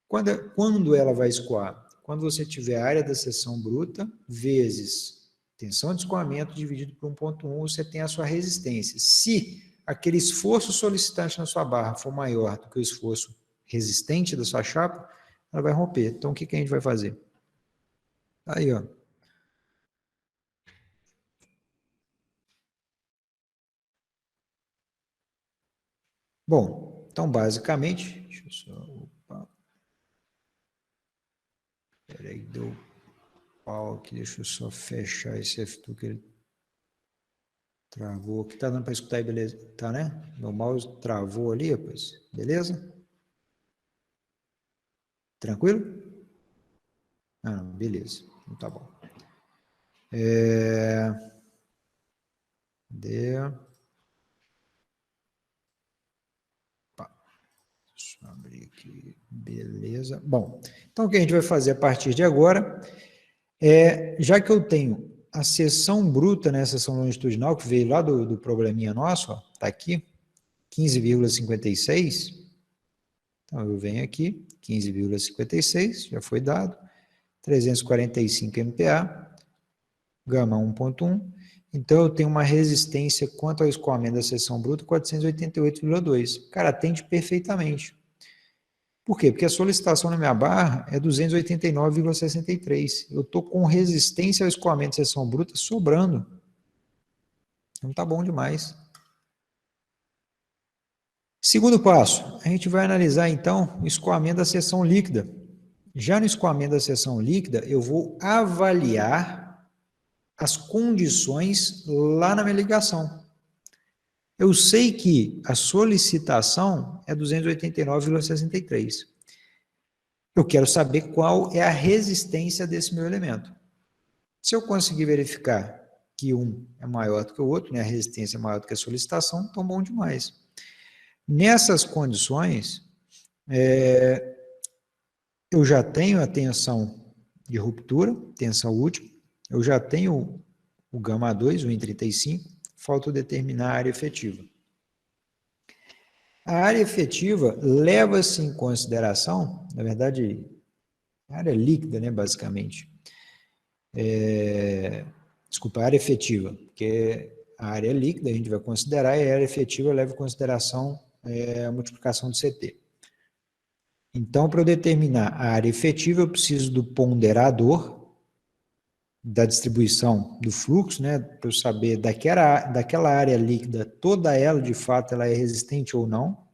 Quando ela vai escoar? Quando você tiver a área da seção bruta, vezes tensão de escoamento dividido por 1,1, você tem a sua resistência. Se aquele esforço solicitante na sua barra for maior do que o esforço resistente da sua chapa, ela vai romper. Então, o que a gente vai fazer? Aí, ó. Bom, então, basicamente, deixa eu só... Opa. Peraí, deu pau aqui, deixa eu só fechar esse F2 que ele travou aqui. Tá dando para escutar aí, beleza? Tá, né? Meu mouse travou ali, rapaz. Beleza? Tranquilo? Ah, não, beleza. Então tá bom. Deixa eu abrir aqui. Beleza. Bom, então o que a gente vai fazer a partir de agora já que eu tenho a seção bruta, né, a seção longitudinal, que veio lá do probleminha nosso, ó, tá aqui, 15,56. Então, eu venho aqui, 15,56, já foi dado, 345 MPa, gama 1,1. Então, eu tenho uma resistência quanto ao escoamento da seção bruta, 488,2. Cara, atende perfeitamente. Por quê? Porque a solicitação na minha barra é 289,63. Eu estou com resistência ao escoamento de seção bruta sobrando. Não está bom demais. Segundo passo, a gente vai analisar, então, o escoamento da seção líquida. Já no escoamento da seção líquida, eu vou avaliar as condições lá na minha ligação. Eu sei que a solicitação é 289,63. Eu quero saber qual é a resistência desse meu elemento. Se eu conseguir verificar que um é maior do que o outro, né, a resistência é maior do que a solicitação, então bom demais. Nessas condições, eu já tenho a tensão de ruptura, tensão última, eu já tenho o gama 2, o 1,35, falta eu determinar a área efetiva. A área efetiva leva-se em consideração, na verdade, a área líquida, né, basicamente. Desculpa, a área efetiva, porque a área líquida a gente vai considerar e a área efetiva leva em consideração a multiplicação do CT. Então, para eu determinar a área efetiva, eu preciso do ponderador da distribuição do fluxo, né, para eu saber daquela área líquida, toda ela, de fato, ela é resistente ou não.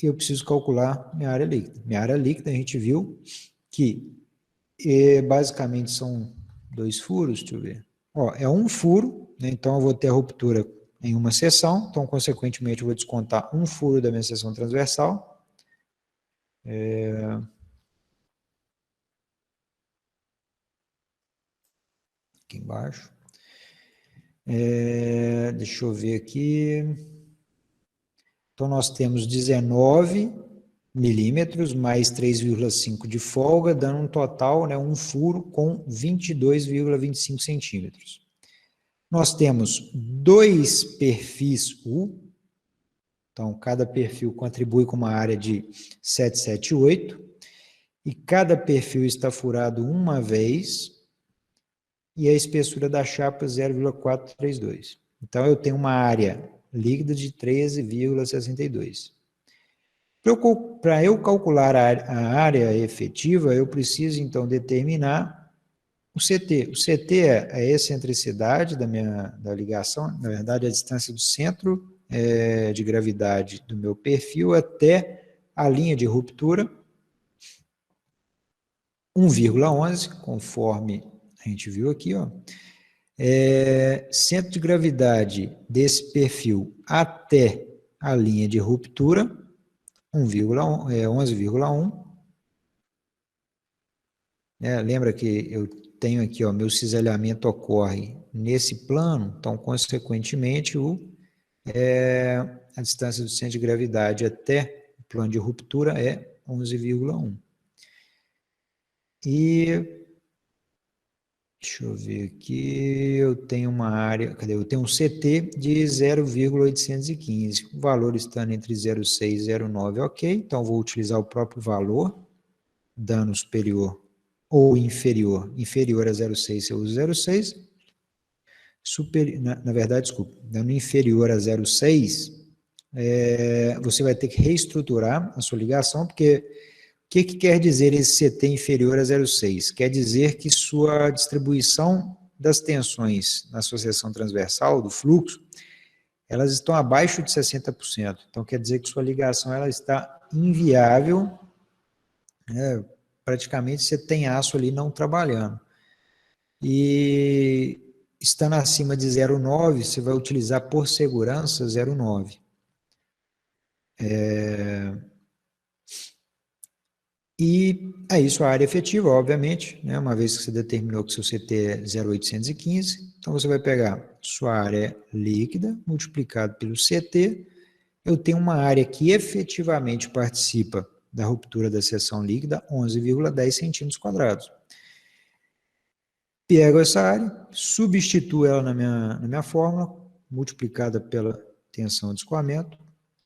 Eu preciso calcular minha área líquida. Minha área líquida, a gente viu que basicamente são 2 furos, deixa eu ver. Ó, é um furo, né, então eu vou ter a ruptura em uma seção, então, consequentemente, eu vou descontar um furo da minha seção transversal. Aqui embaixo. Deixa eu ver aqui. Então, nós temos 19 milímetros mais 3,5 de folga, dando um total, né, um furo com 22,25 centímetros. Nós temos 2 perfis U, então cada perfil contribui com uma área de 778, e cada perfil está furado uma vez, e a espessura da chapa 0,432. Então, eu tenho uma área líquida de 13,62. Para eu calcular a área efetiva, eu preciso, então, determinar o CT. O CT é a excentricidade da ligação, na verdade, a distância do centro de gravidade do meu perfil até a linha de ruptura, 1,11, conforme a gente viu aqui, ó. Centro de gravidade desse perfil até a linha de ruptura, 11,1. Lembra que eu tenho aqui, ó, meu cisalhamento ocorre nesse plano, então, consequentemente, a distância do centro de gravidade até o plano de ruptura é 11,1. E deixa eu ver aqui, eu tenho uma área, eu tenho um CT de 0,815, o valor estando entre 0,6 e 0,9, ok, então vou utilizar o próprio valor, dano superior ou inferior a 0,6 eu uso 0,6, na verdade, desculpa, dano inferior a 0,6, você vai ter que reestruturar a sua ligação, porque o que quer dizer esse CT inferior a 0,6? Quer dizer que sua distribuição das tensões na sua seção transversal, do fluxo, elas estão abaixo de 60%. Então, quer dizer que sua ligação ela está inviável, praticamente você tem aço ali não trabalhando. E estando acima de 0,9, você vai utilizar por segurança 0,9. E é isso, a área efetiva, obviamente, né? Uma vez que você determinou que seu CT é 0,815, então você vai pegar sua área líquida, multiplicado pelo CT, eu tenho uma área que efetivamente participa da ruptura da seção líquida, 11,10 centímetros quadrados. Pego essa área, substituo ela na minha fórmula, multiplicada pela tensão de escoamento,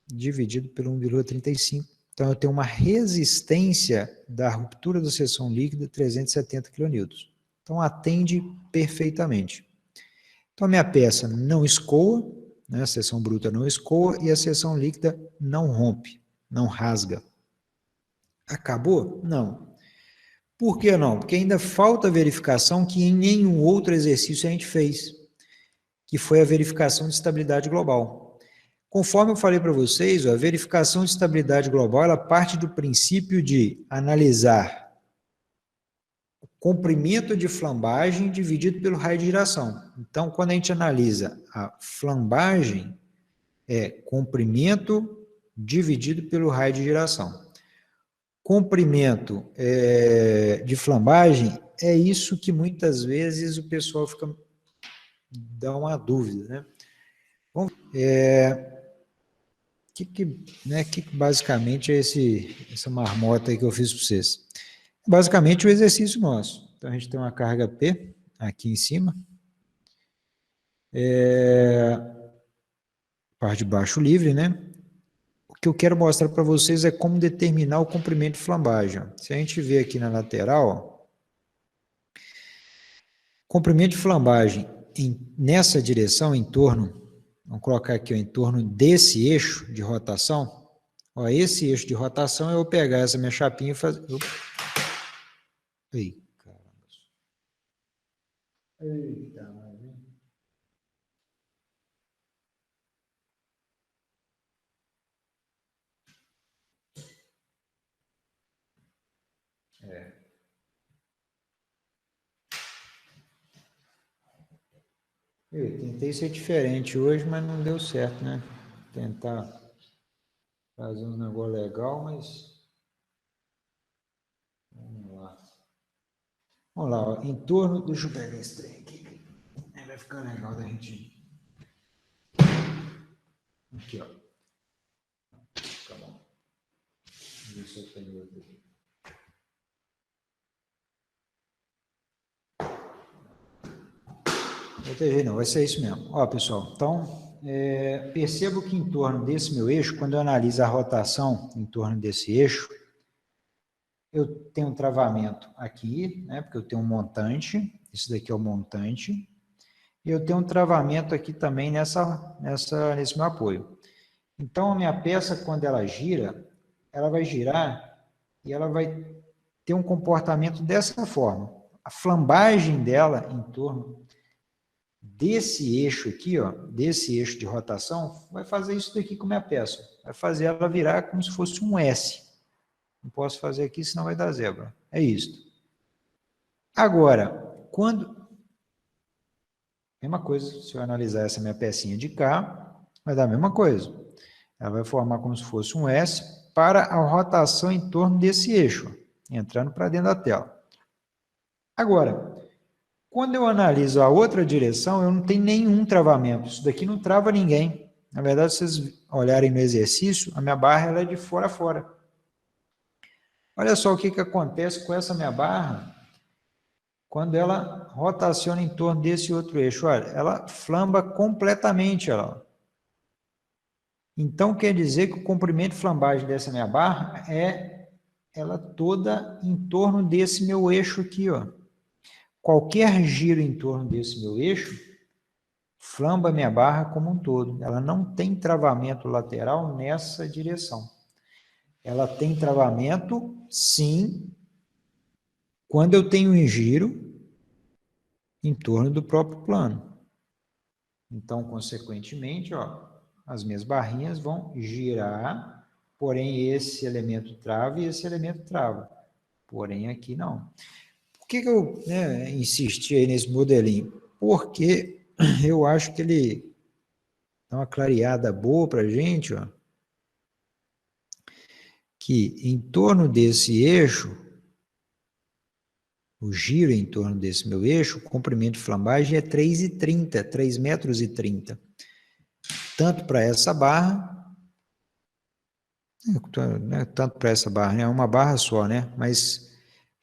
dividido pelo 1,35. Então, eu tenho uma resistência da ruptura da seção líquida 370 kN. Então, atende perfeitamente. Então, a minha peça não escoa, né? A seção bruta não escoa e a seção líquida não rompe, não rasga. Acabou? Não. Por que não? Porque ainda falta verificação que em nenhum outro exercício a gente fez, que foi a verificação de estabilidade global. Conforme eu falei para vocês, a verificação de estabilidade global ela parte do princípio de analisar o comprimento de flambagem dividido pelo raio de giração. Então, quando a gente analisa a flambagem, é comprimento dividido pelo raio de giração. Comprimento de flambagem é isso que muitas vezes o pessoal dá uma dúvida, né? Bom, que basicamente é essa marmota aí que eu fiz para vocês? Basicamente o exercício nosso. Então, a gente tem uma carga P aqui em cima, parte de baixo livre, né? O que eu quero mostrar para vocês é como determinar o comprimento de flambagem. Se a gente ver aqui na lateral, comprimento de flambagem nessa direção, em torno, vamos colocar aqui, ó, em torno desse eixo de rotação. Ó, esse eixo de rotação, eu vou pegar essa minha chapinha e fazer... Ei, caramba. Eita, eu tentei ser diferente hoje, mas não deu certo, né? Tentar fazer um negócio legal, mas... Vamos lá. Vamos lá, ó. Em torno... Deixa eu pegar esse trem aqui. Vai ficar legal da gente... Aqui, ó. Tá bom. Vamos ver se eu tenho outro aqui. Não, vai ser isso mesmo. Ó, pessoal, então, percebo que em torno desse meu eixo, quando eu analiso a rotação em torno desse eixo, eu tenho um travamento aqui, né, porque eu tenho um montante, esse daqui é o montante, e eu tenho um travamento aqui também nesse meu apoio. Então, a minha peça, quando ela gira, ela vai girar e ela vai ter um comportamento dessa forma. A flambagem dela em torno desse eixo aqui, ó, desse eixo de rotação, vai fazer isso daqui com a minha peça. Vai fazer ela virar como se fosse um S. Não posso fazer aqui, senão vai dar zebra. É isso. Agora, quando... Mesma coisa, se eu analisar essa minha pecinha de cá, vai dar a mesma coisa. Ela vai formar como se fosse um S para a rotação em torno desse eixo, entrando para dentro da tela. Agora, quando eu analiso a outra direção, eu não tenho nenhum travamento. Isso daqui não trava ninguém. Na verdade, se vocês olharem no exercício, a minha barra ela é de fora a fora. Olha só o que acontece com essa minha barra quando ela rotaciona em torno desse outro eixo. Olha, ela flamba completamente. Ó. Então, quer dizer que o comprimento de flambagem dessa minha barra é ela toda em torno desse meu eixo aqui, ó. Qualquer giro em torno desse meu eixo flamba minha barra como um todo. Ela não tem travamento lateral nessa direção. Ela tem travamento, sim, quando eu tenho um giro em torno do próprio plano. Então, consequentemente, ó, as minhas barrinhas vão girar, porém esse elemento trava e esse elemento trava. Porém, aqui não. Por que eu insisti aí nesse modelinho? Porque eu acho que ele dá uma clareada boa para a gente, ó, que em torno desse eixo, o giro em torno desse meu eixo, o comprimento de flambagem é 3,30, 3,30 metros. Tanto para essa barra, tanto para essa barra, é uma barra só, né? Mas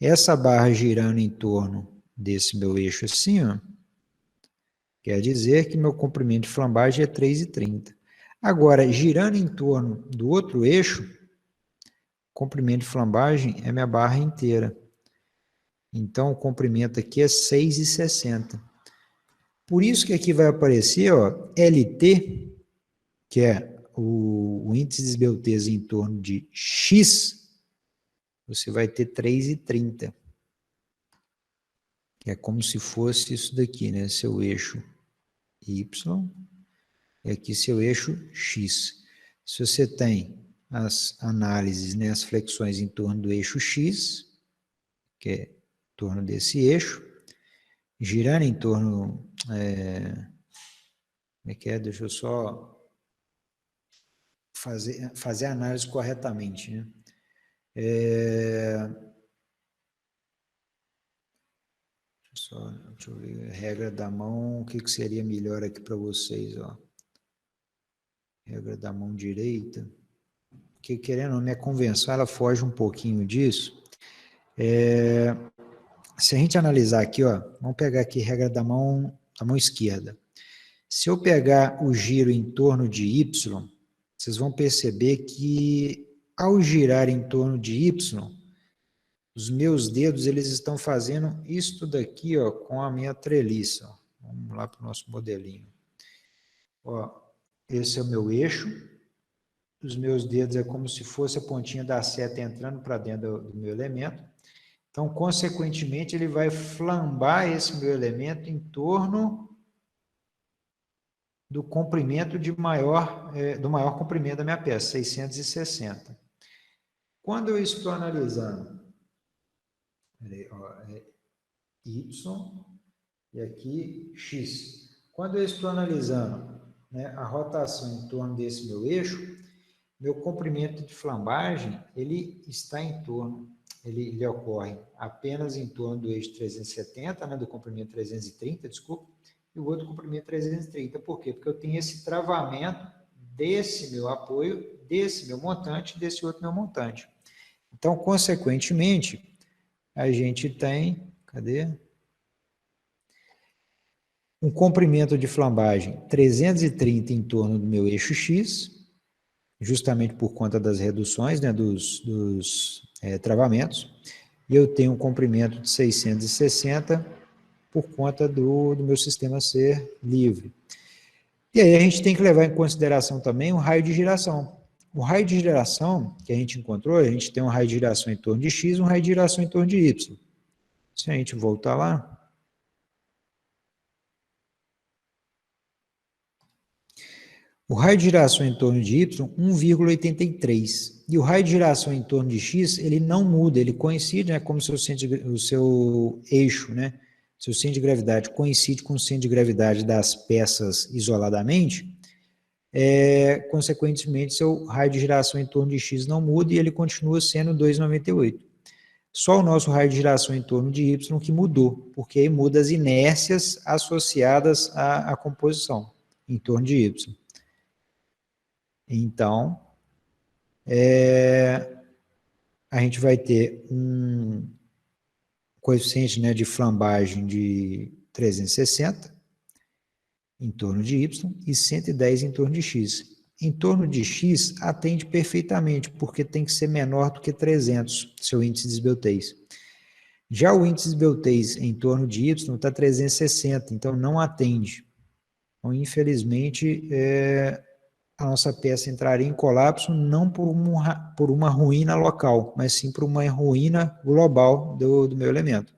essa barra girando em torno desse meu eixo assim, ó, quer dizer que meu comprimento de flambagem é 3,30. Agora, girando em torno do outro eixo, comprimento de flambagem é minha barra inteira. Então, o comprimento aqui é 6,60. Por isso que aqui vai aparecer, ó, LT, que é o índice de esbelteza em torno de X, você vai ter 3,30. Que é como se fosse isso daqui, né? Seu eixo Y, e aqui seu eixo X. Se você tem as análises, né, as flexões em torno do eixo X, que é em torno desse eixo, girando em torno... como é que é? Deixa eu só fazer a análise corretamente, né? Deixa eu ver, regra da mão, o que seria melhor aqui para vocês, ó? Regra da mão direita, porque querendo ou não, minha convenção, ela foge um pouquinho disso. Se a gente analisar aqui, ó, vamos pegar aqui regra da mão esquerda. Se eu pegar o giro em torno de Y, vocês vão perceber que ao girar em torno de Y, os meus dedos, eles estão fazendo isto daqui, ó, com a minha treliça. Ó. Vamos lá para o nosso modelinho. Ó, esse é o meu eixo. Os meus dedos é como se fosse a pontinha da seta entrando para dentro do meu elemento. Então, consequentemente, ele vai flambar esse meu elemento em torno do comprimento do maior comprimento da minha peça, 660. Quando eu estou analisando Y e aqui X, quando eu estou analisando, né, a rotação em torno desse meu eixo, meu comprimento de flambagem, ele está em torno, ele ocorre apenas em torno do eixo 370, né, do comprimento 330, desculpa, e o outro comprimento 330. Por quê? Porque eu tenho esse travamento desse meu apoio, desse meu montante, desse outro meu montante. Então, consequentemente, a gente tem, cadê? Um comprimento de flambagem 330 em torno do meu eixo X, justamente por conta das reduções, né, dos travamentos, e eu tenho um comprimento de 660 por conta do meu sistema ser livre. E aí a gente tem que levar em consideração também o raio de giração. o raio de giração que a gente encontrou, a gente tem um raio de giração em torno de x e um raio de giração em torno de y. Se a gente voltar lá, o raio de giração em torno de y, 1,83. E o raio de giração em torno de x, ele não muda, ele coincide, né, como o seu eixo, né, seu centro de gravidade coincide com o centro de gravidade das peças isoladamente, consequentemente, seu raio de giração em torno de x não muda e ele continua sendo 2,98. Só o nosso raio de giração em torno de y que mudou, porque aí muda as inércias associadas à composição em torno de y. Então, a gente vai ter um coeficiente, né, de flambagem de 360 em torno de y e 110 em torno de x. Em torno de x atende perfeitamente, porque tem que ser menor do que 300, seu índice de esbeltez. Já o índice de esbeltez em torno de y está 360, então não atende. Então, infelizmente, a nossa peça entraria em colapso não por uma ruína local, mas sim por uma ruína global do meu elemento.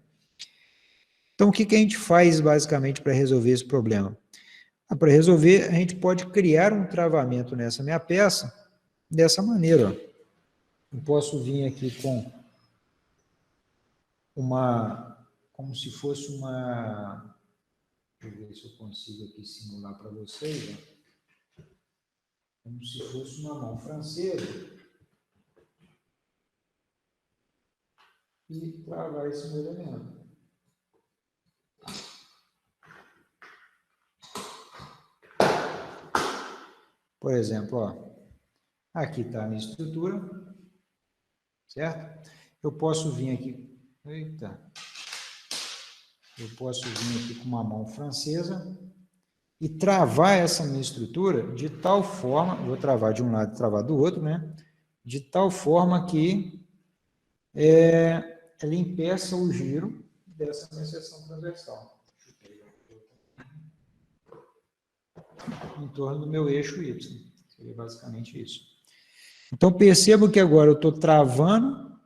Então, o que a gente faz basicamente para resolver esse problema? Para resolver, a gente pode criar um travamento nessa minha peça dessa maneira. Eu posso vir aqui com como se fosse uma... Deixa eu ver se eu consigo aqui simular para vocês, como se fosse uma mão francesa, e travar esse meu elemento. Por exemplo, aqui está a minha estrutura, certo? Eu posso vir aqui, eu posso vir aqui com uma mão francesa e travar essa minha estrutura de tal forma, vou travar de um lado e travar do outro, né? De tal forma que ela impeça o giro dessa minha seção transversal. Em torno do meu eixo Y. Seria basicamente isso. Então, percebo que agora eu estou travando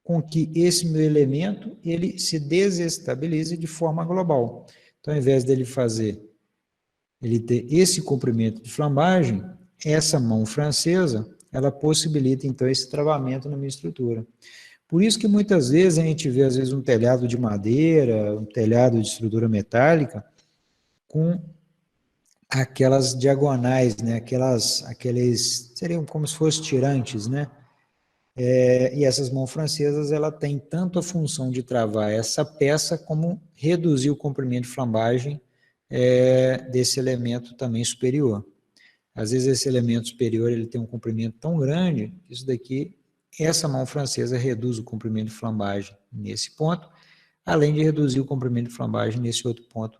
com que esse meu elemento ele se desestabilize de forma global. Então, ao invés dele ele ter esse comprimento de flambagem, essa mão francesa, ela possibilita, então, esse travamento na minha estrutura. Por isso que muitas vezes a gente vê, às vezes, um telhado de madeira, um telhado de estrutura metálica, com aquelas diagonais, né? Aqueles seriam como se fossem tirantes, né? E essas mãos francesas, ela tem tanto a função de travar essa peça, como reduzir o comprimento de flambagem desse elemento também superior. Às vezes esse elemento superior ele tem um comprimento tão grande, que isso daqui, essa mão francesa reduz o comprimento de flambagem nesse ponto, além de reduzir o comprimento de flambagem nesse outro ponto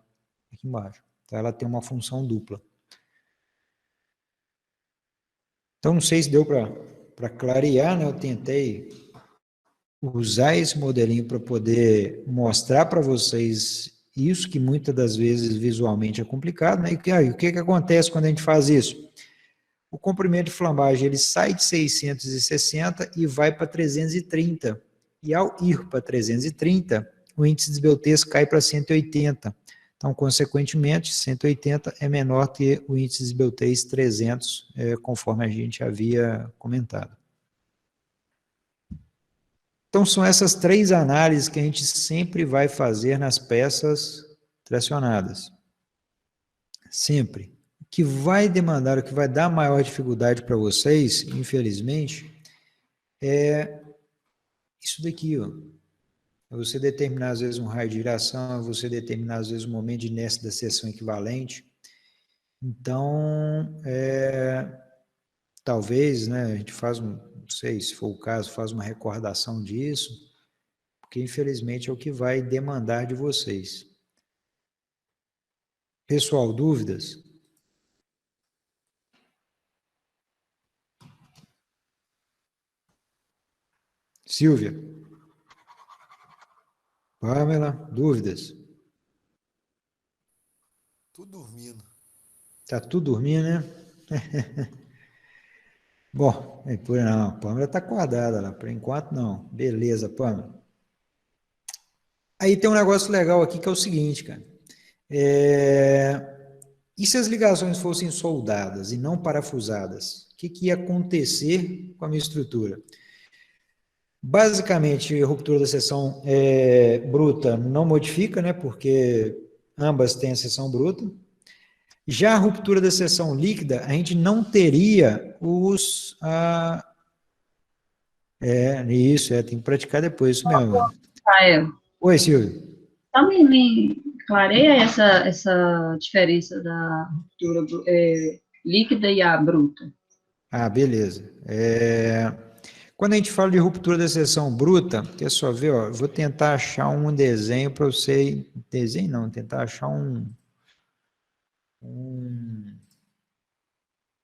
aqui embaixo. Então, ela tem uma função dupla. Então, não sei se deu para clarear, né? Eu tentei usar esse modelinho para poder mostrar para vocês isso, que muitas das vezes visualmente é complicado, né? E o que acontece quando a gente faz isso? O comprimento de flambagem ele sai de 660 e vai para 330. E ao ir para 330, o índice de esbeltez cai para 180. Então, consequentemente, 180 é menor que o índice de esbeltez 300, conforme a gente havia comentado. Então, são essas três análises que a gente sempre vai fazer nas peças tracionadas. Sempre. O que vai demandar, o que vai dar maior dificuldade para vocês, infelizmente, é isso daqui, ó. É você determinar, às vezes, um raio de giração, é você determinar, às vezes, o momento de inércia da seção equivalente. Então, talvez, né, a gente faz, não sei se for o caso, faz uma recordação disso, porque, infelizmente, é o que vai demandar de vocês. Pessoal, dúvidas? Silvia? Pamela, dúvidas? Tudo dormindo. Tá tudo dormindo, né? Bom, não, a Pâmela está acordada lá, por enquanto não. Beleza, Pâmela. Aí tem um negócio legal aqui que é o seguinte, cara. E se as ligações fossem soldadas e não parafusadas? O que ia acontecer com a minha estrutura? Basicamente, a ruptura da seção bruta não modifica, né? Porque ambas têm a seção bruta. Já a ruptura da seção líquida, a gente não teria os... tem que praticar depois, isso mesmo. Rafael, Oi, Silvio. só me clareia essa diferença da ruptura líquida e a bruta. Beleza. Quando a gente fala de ruptura da seção bruta, quer só ver, ó, eu vou tentar achar um desenho para você... Desenho não, tentar achar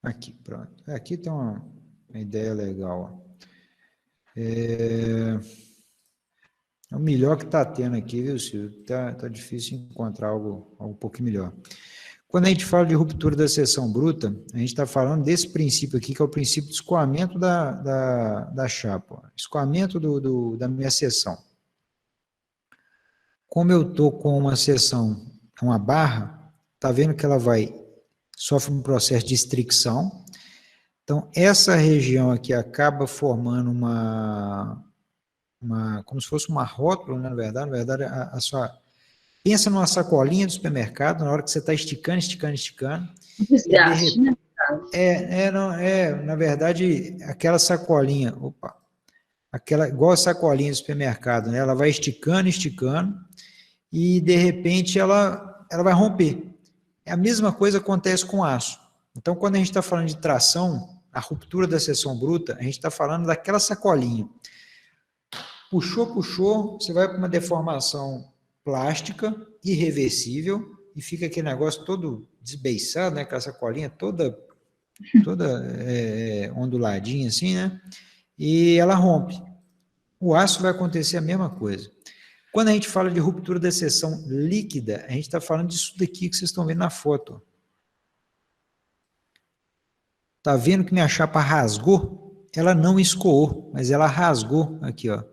Aqui, pronto. Aqui tem uma ideia legal. É o melhor que está tendo aqui, viu, Silvio? Tá difícil encontrar algo um pouquinho melhor. Quando a gente fala de ruptura da seção bruta, a gente está falando desse princípio aqui, que é o princípio de escoamento da chapa. Escoamento da minha seção. Como eu estou com uma seção, uma barra, está vendo que ela sofre um processo de estricção. Então, essa região aqui acaba formando como se fosse uma rótula, né, na verdade, pensa numa sacolinha do supermercado, na hora que você está esticando, Desgaste, né? na verdade, aquela sacolinha, igual a sacolinha do supermercado, né, ela vai esticando, e de repente ela vai romper. A mesma coisa acontece com aço. Então, quando a gente está falando de tração, a ruptura da seção bruta, a gente está falando daquela sacolinha. Puxou, você vai para uma deformação plástica, irreversível, e fica aquele negócio todo desbeiçado, né? Aquela sacolinha toda onduladinha assim, né? E ela rompe. O aço vai acontecer a mesma coisa. Quando a gente fala de ruptura da seção líquida, a gente está falando disso daqui que vocês estão vendo na foto. Está vendo que minha chapa rasgou? Ela não escoou, mas ela rasgou aqui, ó.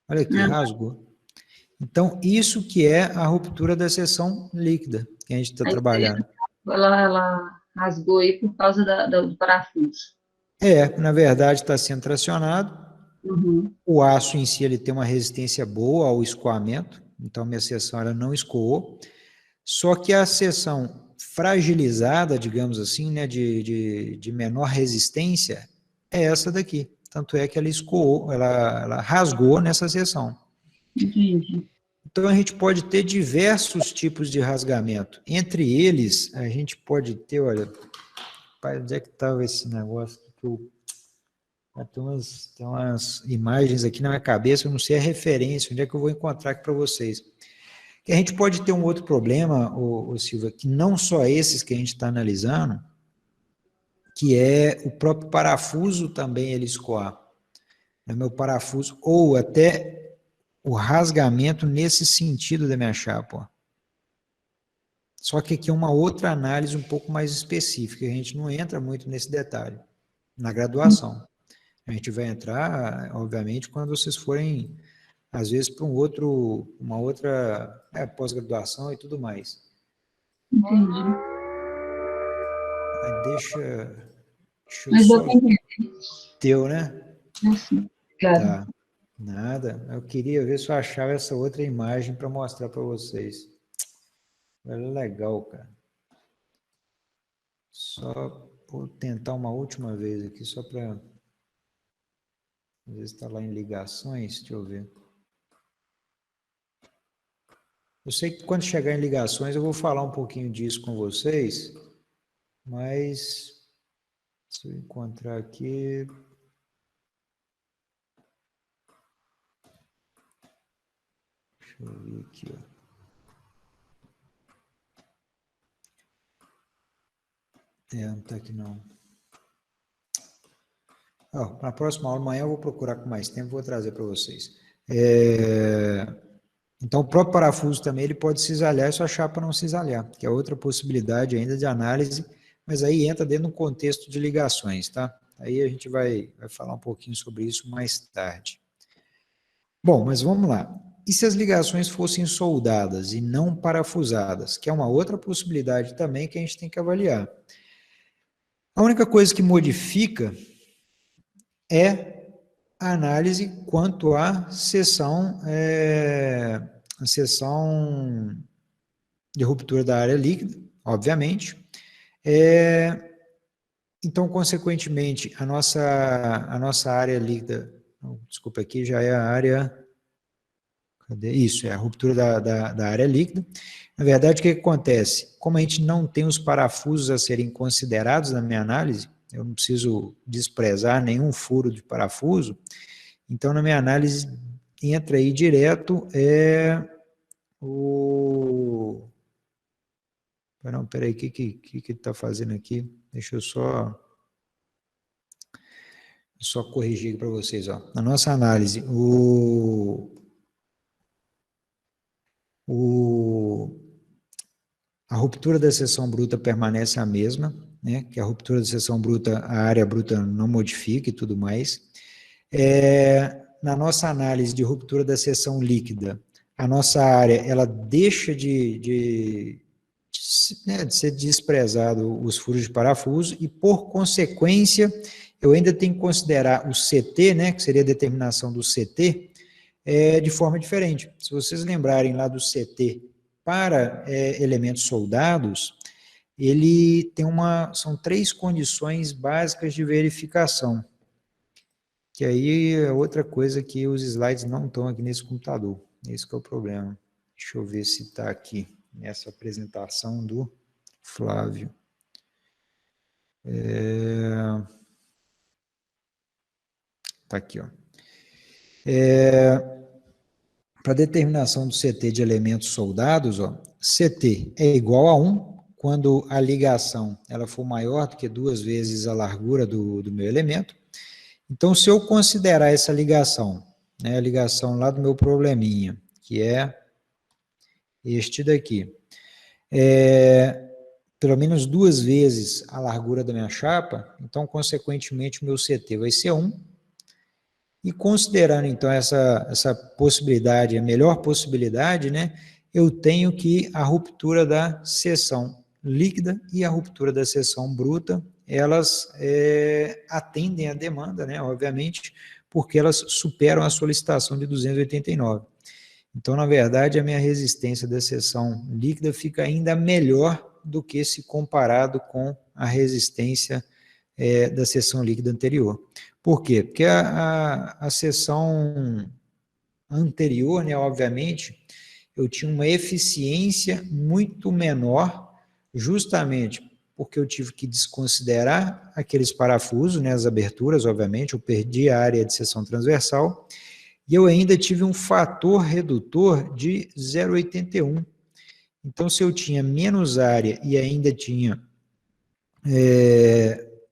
Olha aqui, rasgou. Então, isso que é a ruptura da seção líquida que a gente está trabalhando. Ela rasgou aí por causa do parafuso. Na verdade, está sendo tracionado. Uhum. O aço em si ele tem uma resistência boa ao escoamento, então minha seção ela não escoou. Só que a seção fragilizada, digamos assim, né, de menor resistência, é essa daqui. Tanto é que ela escoou, ela rasgou nessa seção. Entendi. Então, a gente pode ter diversos tipos de rasgamento. Entre eles, a gente pode ter, olha, onde é que estava esse negócio? Tem umas imagens aqui na minha cabeça, eu não sei a referência, onde é que eu vou encontrar aqui para vocês. Que a gente pode ter um outro problema, Silva, que não só esses que a gente está analisando, que é o próprio parafuso também ele escoar. Meu parafuso, ou até o rasgamento nesse sentido da minha chapa. Ó. Só que aqui é uma outra análise um pouco mais específica, a gente não entra muito nesse detalhe, na graduação. A gente vai entrar, obviamente, quando vocês forem, às vezes, para uma outra pós-graduação e tudo mais. Entendi. Deixa eu Mas só... eu entendi. Teu, né? Sim, claro. Tá. Nada. Eu queria ver se eu achava essa outra imagem para mostrar para vocês. É legal, cara. Só vou tentar uma última vez aqui, só para... Às vezes está lá em ligações, deixa eu ver. Eu sei que quando chegar em ligações eu vou falar um pouquinho disso com vocês, mas se eu encontrar aqui... Deixa eu ver aqui, ó. Não está aqui não. Na próxima aula, amanhã eu vou procurar com mais tempo e vou trazer para vocês. Então, o próprio parafuso também ele pode cisalhar e sua chapa não cisalhar, que é outra possibilidade ainda de análise, mas aí entra dentro do contexto de ligações, tá? Aí a gente vai falar um pouquinho sobre isso mais tarde. Bom, mas vamos lá. E se as ligações fossem soldadas e não parafusadas, que é uma outra possibilidade também que a gente tem que avaliar. A única coisa que modifica é a análise quanto à seção de ruptura da área líquida, obviamente. Então, consequentemente, a nossa área líquida, desculpa, aqui já é a área, cadê? Isso, é a ruptura da área líquida. Na verdade, o que acontece? Como a gente não tem os parafusos a serem considerados na minha análise, eu não preciso desprezar nenhum furo de parafuso, então, na minha análise, entra aí direto o... Não, peraí, o que ele está fazendo aqui? Deixa eu só corrigir para vocês. Ó. Na nossa análise, a ruptura da seção bruta permanece a mesma, né? Que a ruptura da seção bruta, a área bruta não modifica e tudo mais. Na nossa análise de ruptura da seção líquida, a nossa área ela deixa de ser desprezado os furos de parafuso e, por consequência, eu ainda tenho que considerar o CT, né, que seria a determinação do CT, de forma diferente. Se vocês lembrarem lá do CT para elementos soldados, ele tem são 3 condições básicas de verificação, que aí é outra coisa que os slides não estão aqui nesse computador. Esse que é o problema. Deixa eu ver se está aqui nessa apresentação do Flávio. Está aqui, ó. Para determinação do CT de elementos soldados, ó, CT é igual a 1 quando a ligação ela for maior do que 2 vezes a largura do meu elemento. Então, se eu considerar essa ligação, né, a ligação lá do meu probleminha, que é este daqui, pelo menos 2 vezes a largura da minha chapa, então, consequentemente, o meu CT vai ser 1. E considerando, então, essa possibilidade, a melhor possibilidade, né, eu tenho que a ruptura da seção líquida e a ruptura da seção bruta, elas atendem à demanda, né, obviamente, porque elas superam a solicitação de 289. Então, na verdade, a minha resistência da seção líquida fica ainda melhor do que se comparado com a resistência da seção líquida anterior. Por quê? Porque a seção anterior, né, obviamente, eu tinha uma eficiência muito menor, justamente porque eu tive que desconsiderar aqueles parafusos, né, as aberturas, obviamente, eu perdi a área de seção transversal, e eu ainda tive um fator redutor de 0,81. Então, se eu tinha menos área e ainda tinha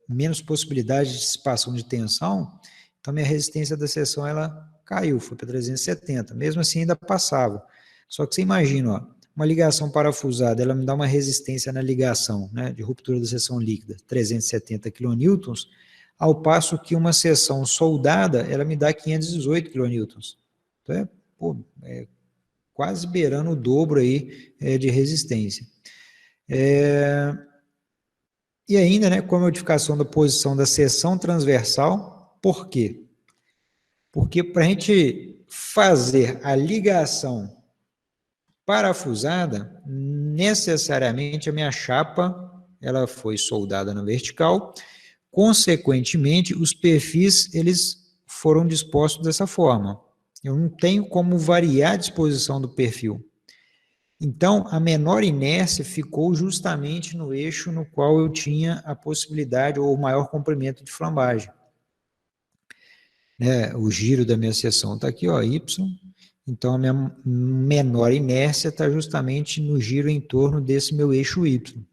menos possibilidade de dissipação de tensão, então minha resistência da seção ela caiu, foi para 370, mesmo assim ainda passava. Só que você imagina, ó, uma ligação parafusada, ela me dá uma resistência na ligação, né, de ruptura da seção líquida, 370 kN, ao passo que uma seção soldada, ela me dá 518 kN. Então é quase beirando o dobro aí de resistência. E ainda, né, com a modificação da posição da seção transversal, por quê? Porque para a gente fazer a ligação parafusada, necessariamente a minha chapa ela foi soldada na vertical, consequentemente os perfis eles foram dispostos dessa forma. Eu não tenho como variar a disposição do perfil. Então, a menor inércia ficou justamente no eixo no qual eu tinha a possibilidade ou o maior comprimento de flambagem. O giro da minha seção está aqui, ó, Y. Então, a minha menor inércia está justamente no giro em torno desse meu eixo Y.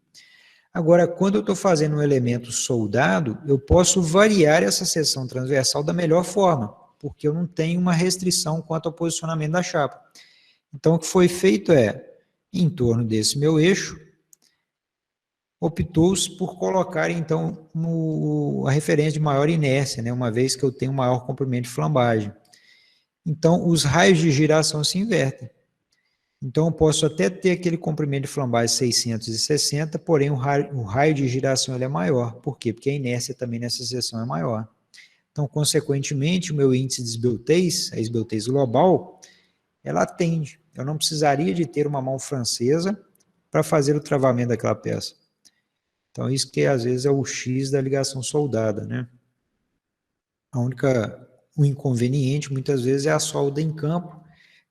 Agora, quando eu estou fazendo um elemento soldado, eu posso variar essa seção transversal da melhor forma, porque eu não tenho uma restrição quanto ao posicionamento da chapa. Então, o que foi feito em torno desse meu eixo, optou-se por colocar, então, a referência de maior inércia, né, uma vez que eu tenho maior comprimento de flambagem. Então, os raios de giração se invertem. Então, eu posso até ter aquele comprimento de flambagem 660, porém o raio de giração ele é maior. Por quê? Porque a inércia também nessa seção é maior. Então, consequentemente, o meu índice de esbeltez, a esbeltez global, ela atende. Eu não precisaria de ter uma mão francesa para fazer o travamento daquela peça. Então, isso que às vezes é o X da ligação soldada, né? O inconveniente, muitas vezes, é a solda em campo,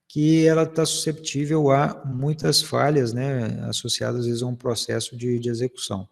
que ela está susceptível a muitas falhas, né, associadas às vezes a um processo de execução.